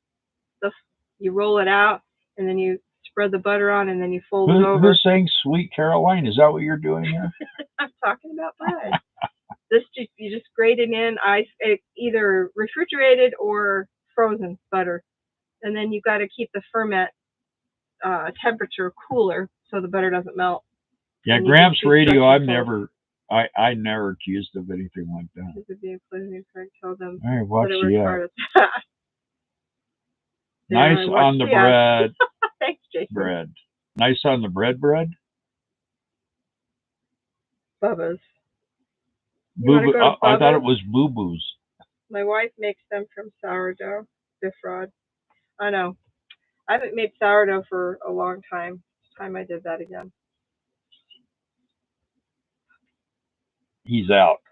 You roll it out and then you spread the butter on and then you fold it over. Who's saying Sweet Caroline? Is that what you're doing here? I'm talking about bread. You just grate it in ice, either refrigerated or frozen butter, and then you got to keep the ferment temperature cooler so the butter doesn't melt. Yeah, Gramps Radio. I never accused of anything like that. Told them. All right, watch the nice on the bread. Thanks, Jason. Bread. Nice on the bread. Bubba's. I thought it was Boo Boo's. My wife makes them from sourdough, Bifrod. I know. I haven't made sourdough for a long time. It's time I did that again. He's out.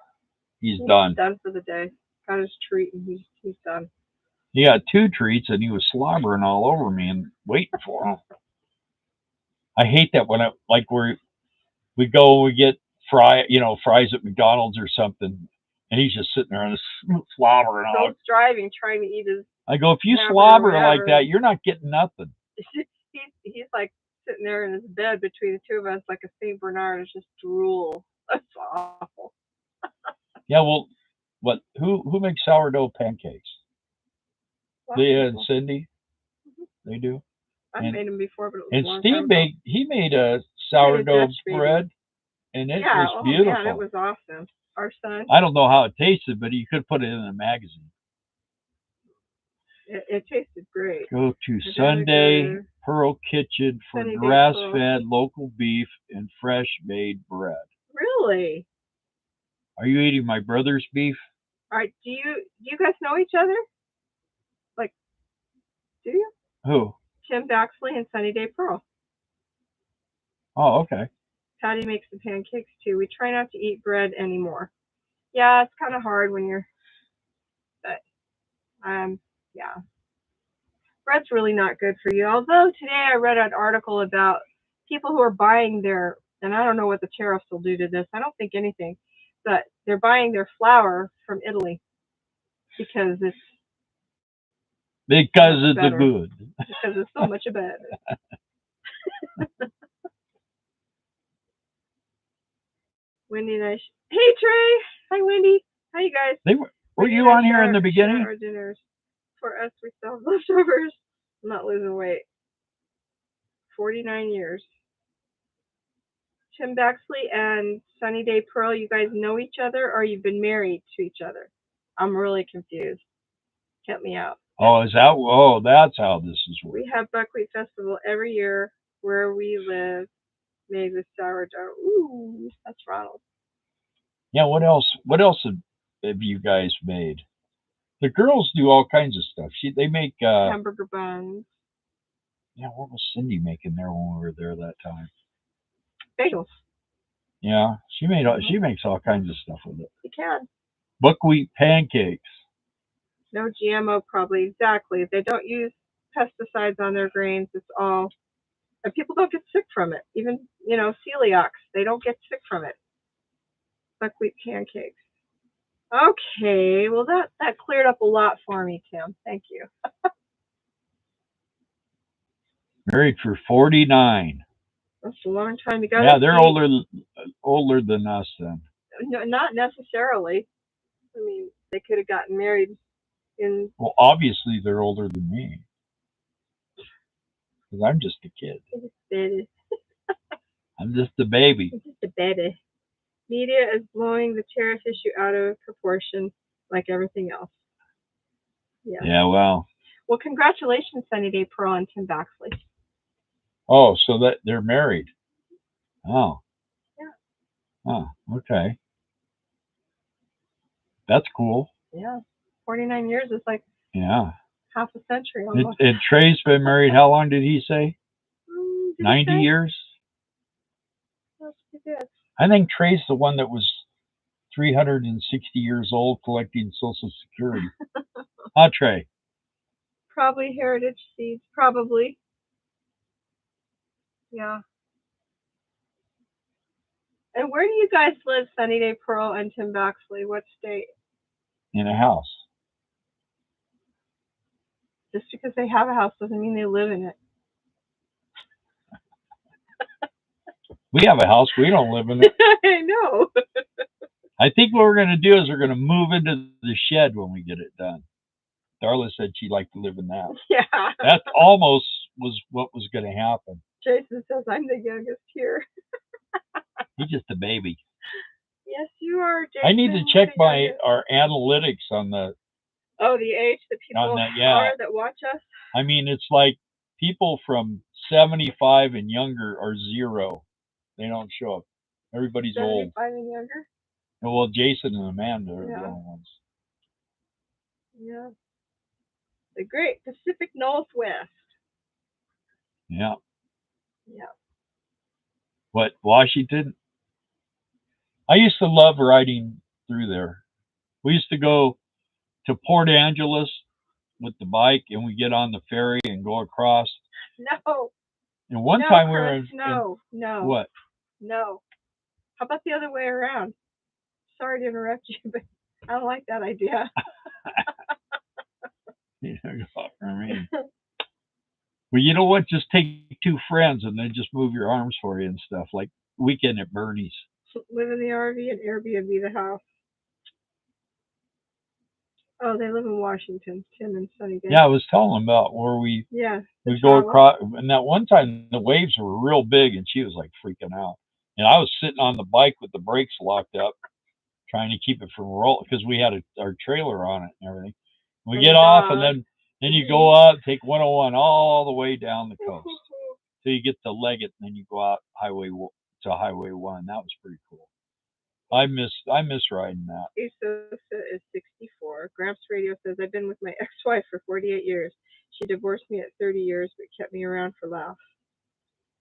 He's done. He's done for the day. Got his treat and he's done. He got 2 treats and he was slobbering all over me and waiting for him. I hate that when we go and we get fries at McDonald's or something, and he's just sitting there and slobbering. So driving, trying to eat his. I go, if you slobber like that, you're not getting nothing. He's like sitting there in his bed between the two of us, like a Saint Bernard. It's just drool. That's awful. Yeah, well, who makes sourdough pancakes? Leah and Cindy. Mm-hmm. They do. I've made them before, but it was and a long Steve time he made a sourdough bread, and it was beautiful. Yeah, it was awesome. Our son. I don't know how it tasted, but you could put it in a magazine. It tasted great. Go to Sunday Pearl Kitchen for grass-fed local beef and fresh-made bread. Really? Are you eating my brother's beef? All right. Do you guys know each other? Like, do you? Who? Tim Baxley and Sunny Day Pearl. Oh, okay. Patty makes the pancakes too. We try not to eat bread anymore. Yeah, it's kind of hard when you're, but yeah. bread's really not good for you. Although today I read an article about people who are buying their, and I don't know what the tariffs will do to this. I don't think anything, but they're buying their flour from Italy because it's the good. Because it's so much better. Wendy and I. Hey Trey. Hi Wendy. Hi you guys. Were you on here in the beginning? Our dinners. For us, we still have leftovers. I'm not losing weight. 49 years. Tim Baxley and Sunny Day Pearl, you guys know each other or you've been married to each other? I'm really confused. Help me out. Oh, is that? Oh, that's how this is working. We have Buckwheat Festival every year where we live, made with sourdough. Ooh, that's Ronald. Yeah. What else? What else have you guys made? The girls do all kinds of stuff. They make hamburger buns. Yeah. What was Cindy making there when we were there that time? Bagels. Yeah, she makes all kinds of stuff with it. You can. Buckwheat pancakes. No GMO, probably. Exactly. They don't use pesticides on their grains. It's all, and people don't get sick from it. Even, celiacs, they don't get sick from it. Buckwheat pancakes. Okay, well that cleared up a lot for me, Tim. Thank you. Married for 49. That's a long time. You got. Yeah, they're older than us then. No, not necessarily. I mean, they could have gotten married in. Well, obviously they're older than me, because I'm just a kid. I'm just a baby. I'm just a baby. Media is blowing the tariff issue out of proportion, like everything else. Yeah. Yeah. Well, congratulations, Sunny Day Pearl and Tim Baxley. Oh, so that they're married. Oh. Yeah. Oh, okay. That's cool. Yeah. 49 years is like half a century almost. And Trey's been married, how long did he say? 90 years? That's pretty good. I think Trey's the one that was 360 years old collecting Social Security. Huh, Trey? Probably Heritage Seeds. Probably. Yeah. And where do you guys live, Sunny Day Pearl and Tim Baxley? What state? In a house. Just because they have a house doesn't mean they live in it. We have a house. We don't live in it. I know. I think what we're going to do is we're going to move into the shed when we get it done. Darla said she'd like to live in that. Yeah. That almost was what was going to happen. Jason says I'm the youngest here. He's just a baby. Yes, you are, Jason. I need to check our analytics on the... Oh, the age that people that watch us? I mean, it's like people from 75 and younger are 0. They don't show up. Everybody's 75 old. 75 and younger? Well, Jason and Amanda are the only ones. Yeah. The great Pacific Northwest. Yeah. Yeah. What, Washington? I used to love riding through there. We used to go to Port Angeles with the bike, and we get on the ferry and go across. No. And one time we were in... No. What? No. How about the other way around? Sorry to interrupt you, but I don't like that idea. Well, you know what? Just take 2 friends and then just move your arms for you and stuff, like Weekend at Bernie's. Live in the RV and Airbnb the house. Oh, they live in Washington, Tim and Sunny Day. Yeah, I was telling them about where we go across. And that one time the waves were real big, and she was like freaking out. And I was sitting on the bike with the brakes locked up, trying to keep it from rolling because we had our trailer on it and everything. We get off, and then you go out, take 101 all the way down the coast. So you get to Leggett, and then you go out Highway 1. That was pretty cool. I miss riding that. Issa is 64. Gramps Radio says, I've been with my ex-wife for 48 years. She divorced me at 30 years, but kept me around for laughs.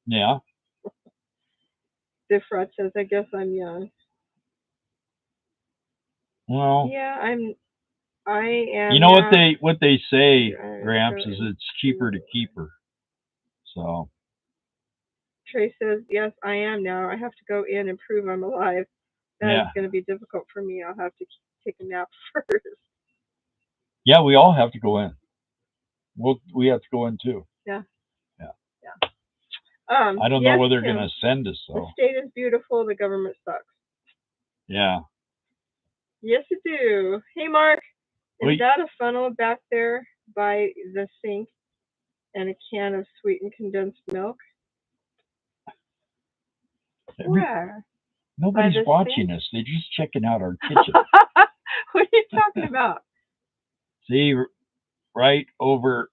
Yeah. Diffrod says, I guess I'm young. Well. Yeah, I'm I am. You know what they say, Gramps, is it's cheaper to keep her. So. Trey says, yes, I am now. I have to go in and prove I'm alive. That is going to be difficult for me. I'll have to take a nap first. Yeah, we all have to go in. We have to go in too. Yeah. Yeah. I don't know whether they're going to send us though. The state is beautiful. The government sucks. Yeah. Yes, it do. Hey, Mark. Is that a funnel back there by the sink and a can of sweetened condensed milk? Where? Nobody's watching us. They're just checking out our kitchen. What are you talking about? See, right over.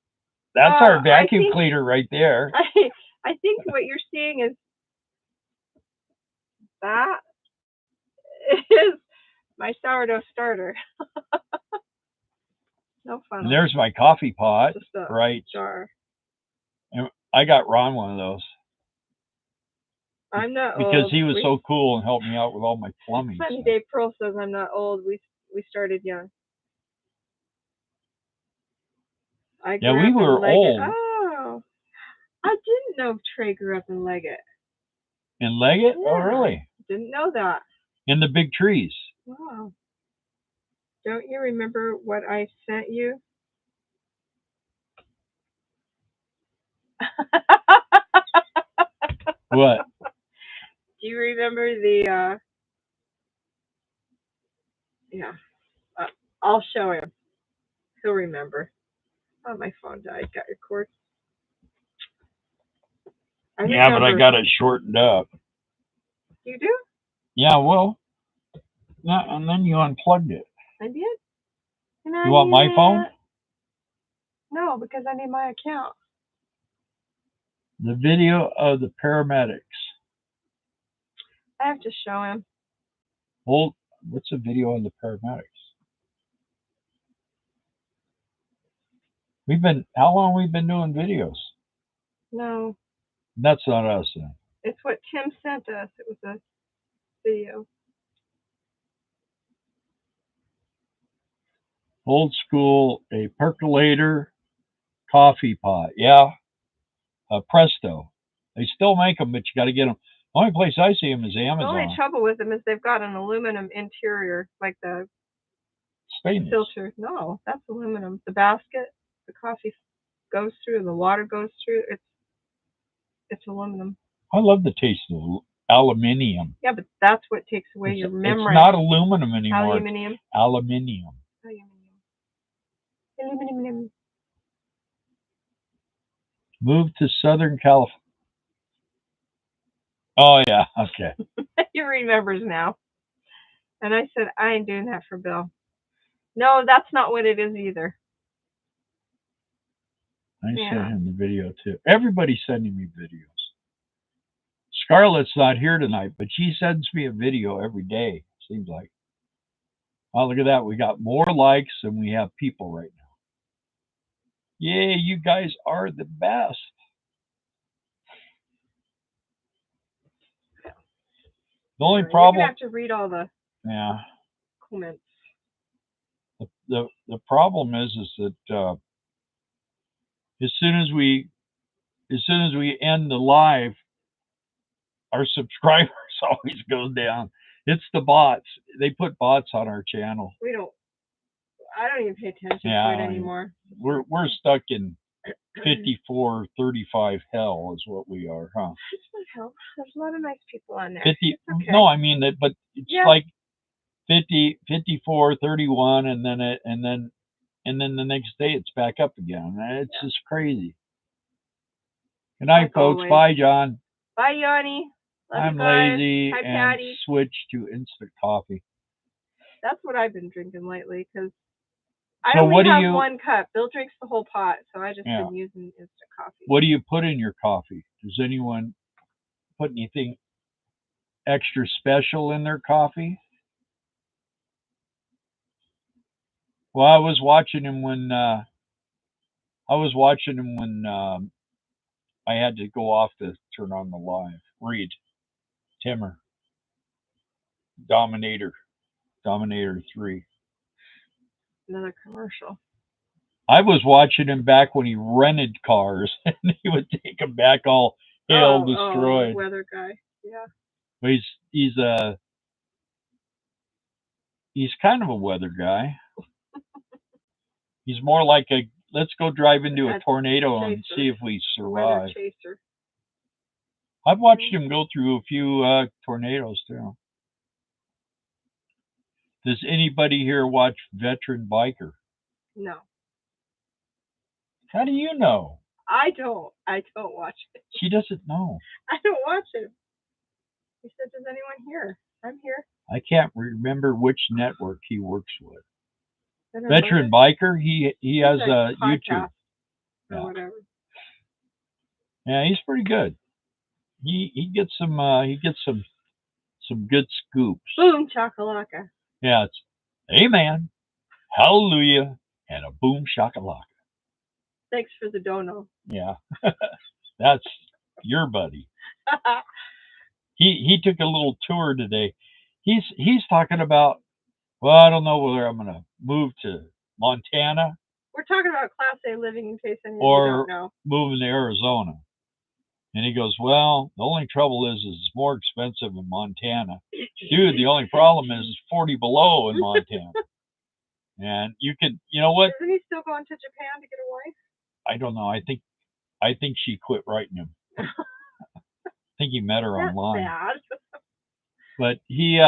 That's our vacuum cleaner right there. I think what you're seeing is that is my sourdough starter. No fun. And there's my coffee pot, right? Jar. And I got Ron one of those. I'm not because old. He was so cool and helped me out with all my plumbing. Sunny Day Pearl says I'm not old. We started young. Yeah, we were old. Oh, I didn't know Trey grew up in Leggett. In Leggett? Yeah, oh, really? Didn't know that. In the big trees. Wow. Don't you remember what I sent you? What? Do you remember the, yeah, I'll show him. He'll remember. Oh, my phone died. Got your cord? Yeah, but I got it shortened up. You do? Yeah, well, and then you unplugged it. I did? You want my phone? No, because I need my account. The video of the paramedics. I have to show him. Well, what's the video of the paramedics? How long have we been doing videos? No. That's not us then. It's what Tim sent us. It was a video. Old school, a percolator, coffee pot. Yeah. Presto. They still make them, but you got to get them. The only place I see them is Amazon. The only trouble with them is they've got an aluminum interior, like the stainless filter. No, that's aluminum. The basket, the coffee goes through, the water goes through. It's aluminum. I love the taste of aluminium. Yeah, but that's what takes away your memory. It's not aluminum anymore. Aluminium. Aluminium. Aluminum. Moved to Southern California. Oh, yeah. Okay. He remembers now. And I said, I ain't doing that for Bill. No, that's not what it is either. I sent him the video, too. Everybody's sending me videos. Scarlett's not here tonight, but she sends me a video every day, seems like. Oh, look at that. We got more likes than we have people right now. Yay, you guys are the best. The only problem... You're going to have to read all the comments. The problem is that as soon as we end the live, our subscribers always goes down. It's the bots. They put bots on our channel. I don't even pay attention to it anymore. We're stuck in 54-35 hell is what we are, huh? It's not hell. There's a lot of nice people on there. 50. Okay. No, I mean that, but it's like 50, 54, 31, and then the next day it's back up again. It's just crazy. Good night, folks. Bye, John. Bye, Yanni. I'm lazy Hi, and Patty. switch to instant coffee. That's what I've been drinking lately because I only have one cup. Bill drinks the whole pot, so I just been using instant coffee. What do you put in your coffee? Does anyone put anything extra special in their coffee? Well, I was watching him when I had to go off to turn on the live. Read Timmer. Dominator 3. Another commercial. I was watching him back when he rented cars, and he would take them back all hail destroyed. Oh, weather guy. Yeah. But he's kind of a weather guy. He's more like a let's go drive into a tornado and see if we survive. Weather chaser. I've watched him go through a few tornadoes too. Does anybody here watch Veteran Biker? No. How do you know? I don't watch it. She doesn't know. I don't watch it. He said, "Does anyone here?" I'm here. I can't remember which network he works with. Veteran Biker. He has a YouTube or whatever. Yeah, he's pretty good. He gets some good scoops. Boom chakalaka. Yeah, it's amen, hallelujah, and a boom shakalaka. Thanks for the dono. Yeah, that's your buddy. He took a little tour today. He's talking about, well, I don't know whether I'm going to move to Montana. We're talking about Class A living, in case any of you don't know. Or moving to Arizona. And he goes, well, the only trouble is it's more expensive in Montana. Dude, the only problem is it's 40 below in Montana. And you know what? Isn't he still going to Japan to get a wife? I don't know. I think she quit writing him. I think he met her online. Bad. But he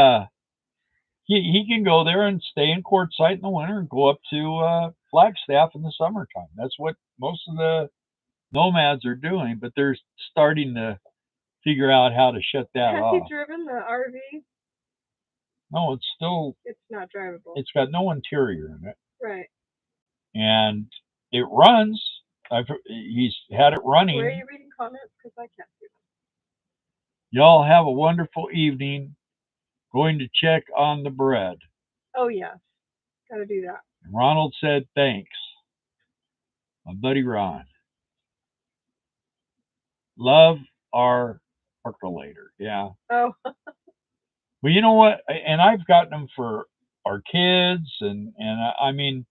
can go there and stay in Quartzsite in the winter and go up to Flagstaff in the summertime. That's what most of the nomads are doing, but they're starting to figure out how to shut that off. Has he driven the RV? No, it's not drivable. It's got no interior in it. Right. And it runs. He's had it running. Where are you reading comments? Because I can't see them. Y'all have a wonderful evening. Going to check on the bread. Oh, yes. Got to do that. Ronald said thanks. My buddy Ron. Love our percolator. Yeah. Oh. Well, you know what? And I've gotten them for our kids, and I mean,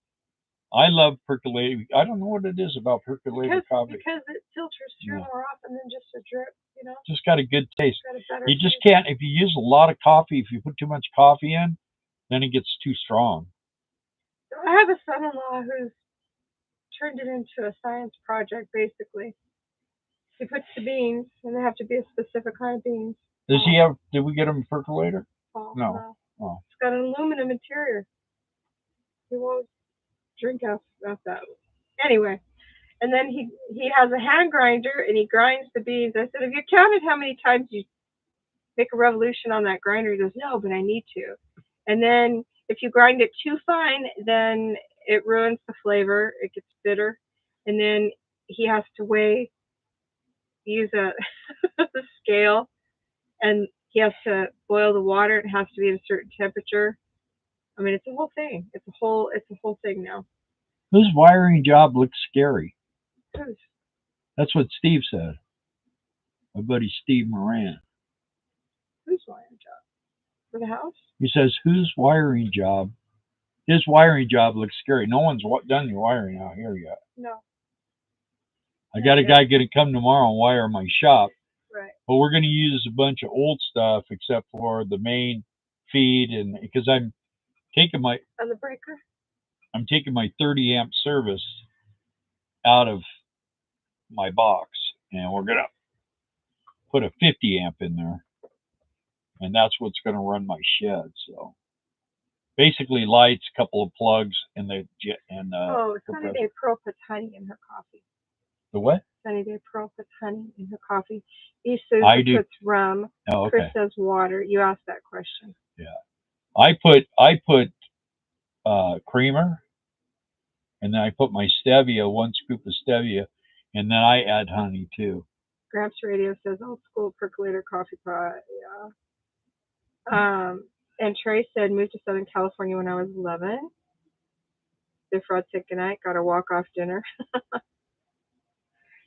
I love percolating. I don't know what it is about percolated coffee. Because it filters through more often than just a drip, you know? Just got a good taste. You just taste. can't, if you use a lot of coffee, if you put too much coffee in, then it gets too strong. I have a son-in-law who's turned it into a science project, basically. He puts the beans, and they have to be a specific kind of beans. Did we get him a percolator? Oh, no. Oh. It's got an aluminum interior. He won't drink out that. Anyway, and then he has a hand grinder, and he grinds the beans. I said, have you counted how many times you make a revolution on that grinder? He goes, no, but I need to. And then if you grind it too fine, then it ruins the flavor. It gets bitter. And then he has to use a scale, and he has to boil the water. It has to be at a certain temperature. I mean, it's a whole thing. It's a whole thing now. Whose wiring job looks scary? Whose? That's what Steve said. My buddy Steve Moran. Whose wiring job? For the house? He says, whose wiring job? His wiring job looks scary. No one's done the wiring out here yet. No. I got a guy going to come tomorrow and wire my shop. Right. But we're going to use a bunch of old stuff except for the main feed, and because I'm taking my and the breaker. I'm taking my 30 amp service out of my box, and we're gonna put a 50 amp in there, and that's what's going to run my shed. So basically, lights, couple of plugs, and Sunny Day Pearl puts honey in her coffee. The what? Sunny Day Pearl puts honey in her coffee. Susan puts rum. Oh, okay. Chris says water. You asked that question. Yeah, I put creamer, and then I put my stevia, 1 scoop of stevia, and then I add honey too. Gramps Radio says old school percolator coffee pot. Yeah. And Trey said moved to Southern California when I was 11. If Rod said goodnight, got a walk-off dinner.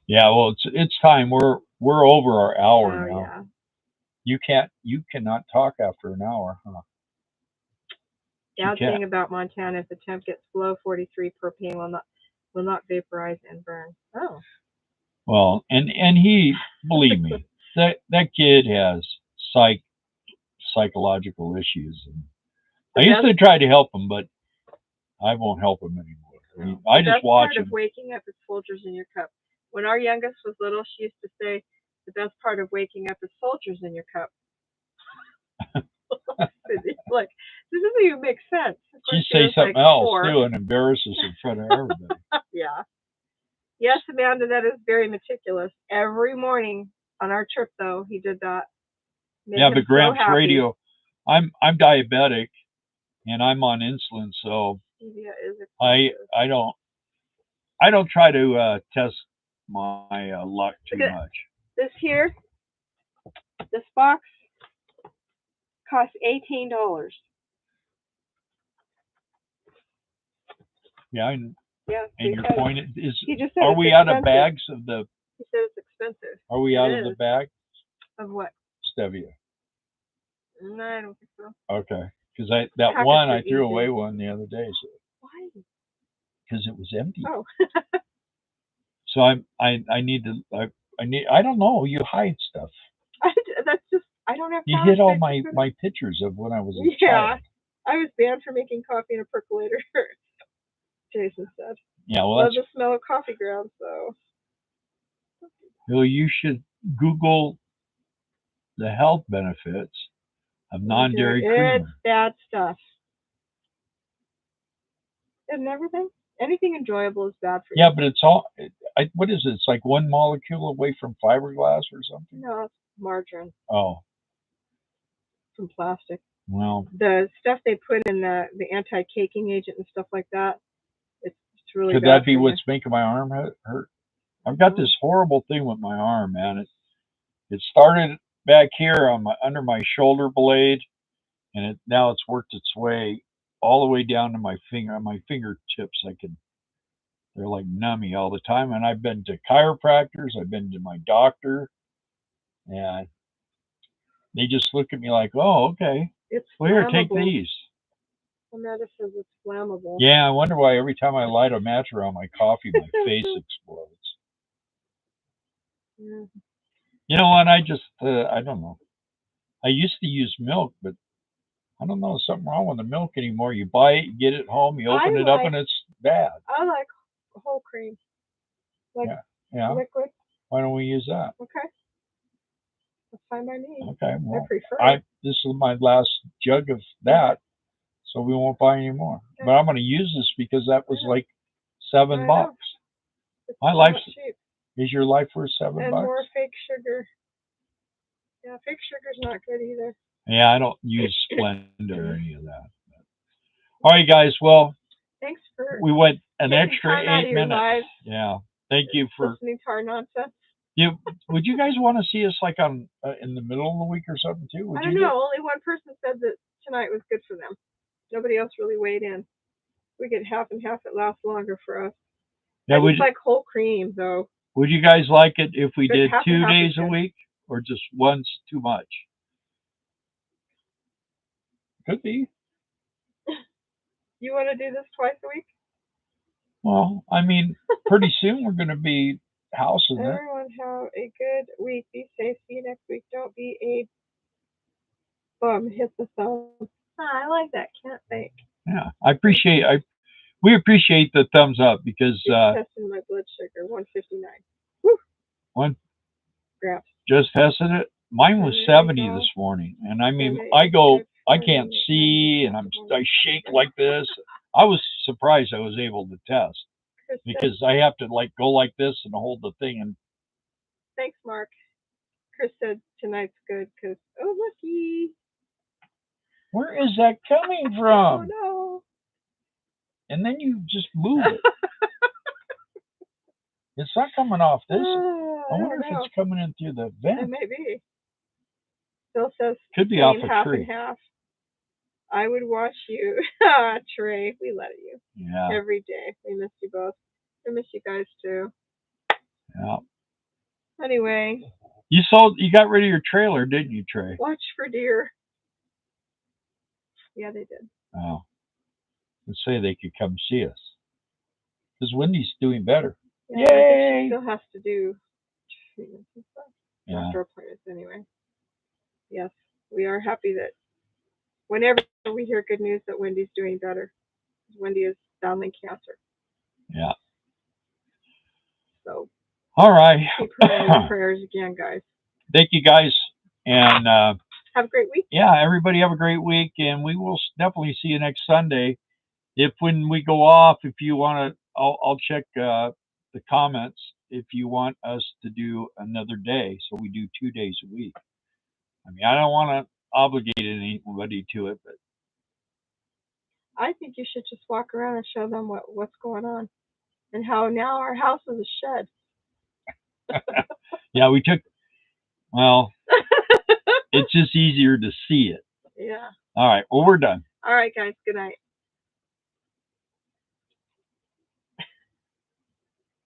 Yeah, well, it's time. We're over our hour now. Yeah. You cannot talk after an hour, huh? Bad thing about Montana, if the temp gets below 43, propane will not vaporize and burn. Oh. Well, and he, believe me, that kid has psychological issues. And I used to try to help him, but I won't help him anymore. I just watch him. The best part of waking up is Folgers in your cup. When our youngest was little, she used to say, the best part of waking up is Folgers in your cup. Like, this doesn't even make sense. She'd say something else, too, and embarrass us in front of everybody. Yeah. Yes, Amanda, that is very meticulous. Every morning on our trip, though, he did that. Yeah, but Gramps Radio, I'm diabetic, and I'm on insulin, so I don't try to test my luck too much. This here, this box costs $18. Yeah, yeah. And your point is, are we out of bags of the? He said it's expensive. Are we out of the bag? Of what? Stevia. No, I don't think so. Okay, because I threw away one the other day. So. Why? Because it was empty. Oh. So I need to I don't know. You hide stuff. I don't have. You hid all my pictures of when I was a child. I was banned for making coffee in a percolator. Jason said. Yeah, well, love the smell of coffee grounds, though. Well, you should Google the health benefits of non-dairy creamer. It's bad stuff. Isn't everything? Anything enjoyable is bad for you. Yeah, but it's all. What is it? It's like one molecule away from fiberglass or something. No, it's margarine. Oh. From plastic. Well. The stuff they put in the anti-caking agent and stuff like that. It's really. Could that be what's making my arm hurt? I've got this horrible thing with my arm, man. It started back here on under my shoulder blade, and now it's worked its way all the way down to my fingertips. They're like nummy all the time. And I've been to chiropractors, I've been to my doctor, and they just look at me like, "Oh, okay. Well, here, take these." Amanda says it's flammable. Yeah, I wonder why every time I light a match around my coffee, my face explodes. Yeah. You know what? I don't know. I used to use milk, but I don't know. There's something wrong with the milk anymore. You buy it, you get it home, you open it up, and it's bad. I like whole cream. Like liquid. Why don't we use that? Okay. That's fine by me. Okay. Well, I prefer it. This is my last jug of that, so we won't buy any more. Okay. But I'm going to use this because that was like $7. My life is your life worth $7? And more fake sugar. Yeah, fake sugar's not good either. Yeah, I don't use Splenda or any of that. All right, guys. Well, thanks for. We went an extra 8 minutes. Lives. Yeah. Thank you for listening to our nonsense. Would you guys want to see us like on in the middle of the week or something too? I don't know. Only one person said that tonight was good for them. Nobody else really weighed in. We get half and half. It lasts longer for us. Yeah, I just like whole cream though. Would you guys like it if we did 2 days a week or just once too much? Could be. You want to do this twice a week? Well, I mean, pretty soon we're going to be housing it. Everyone have a good week. Be safe. See you next week. Don't be a bum. Hit the thumb. I like that. Can't fake. Yeah, we appreciate the thumbs up because testing my blood sugar 159. Woo. One. Yeah. Just tested it. Mine was 70 this morning, and I mean, I can't see, and I shake like this. I was surprised I was able to test because I have to go like this and hold the thing. And thanks, Mark. Chris said tonight's good because looky. Where is that coming from? I don't know. And then you just move it. It's not coming off this. I wonder if it's coming in through the vent. It may be. Bill says could be off a half tree. And half. I would watch you. Trey, we love you. Yeah. Every day. We miss you both. I miss you guys too. Yeah. Anyway. You got rid of your trailer, didn't you, Trey? Watch for deer. Yeah, they did. Oh. and say they could come see us. Because Wendy's doing better. Yeah, I think Yay! she still has to do treatments and stuff. Yeah. Doctor appointments anyway. Yes, we are happy that whenever we hear good news that Wendy's doing better. Wendy is battling cancer. Yeah. So. All right. Keep her in your prayers again, guys. Thank you, guys, and have a great week. Yeah, everybody have a great week, and we will definitely see you next Sunday. If when we go off, if you want to, I'll check the comments if you want us to do another day, so we do 2 days a week. I mean, I don't want to obligate anybody to it, but I think you should just walk around and show them what's going on and how now our house is a shed. Yeah, we took. Well, it's just easier to see it. Yeah. All right. Well, we're done. All right, guys. Good night.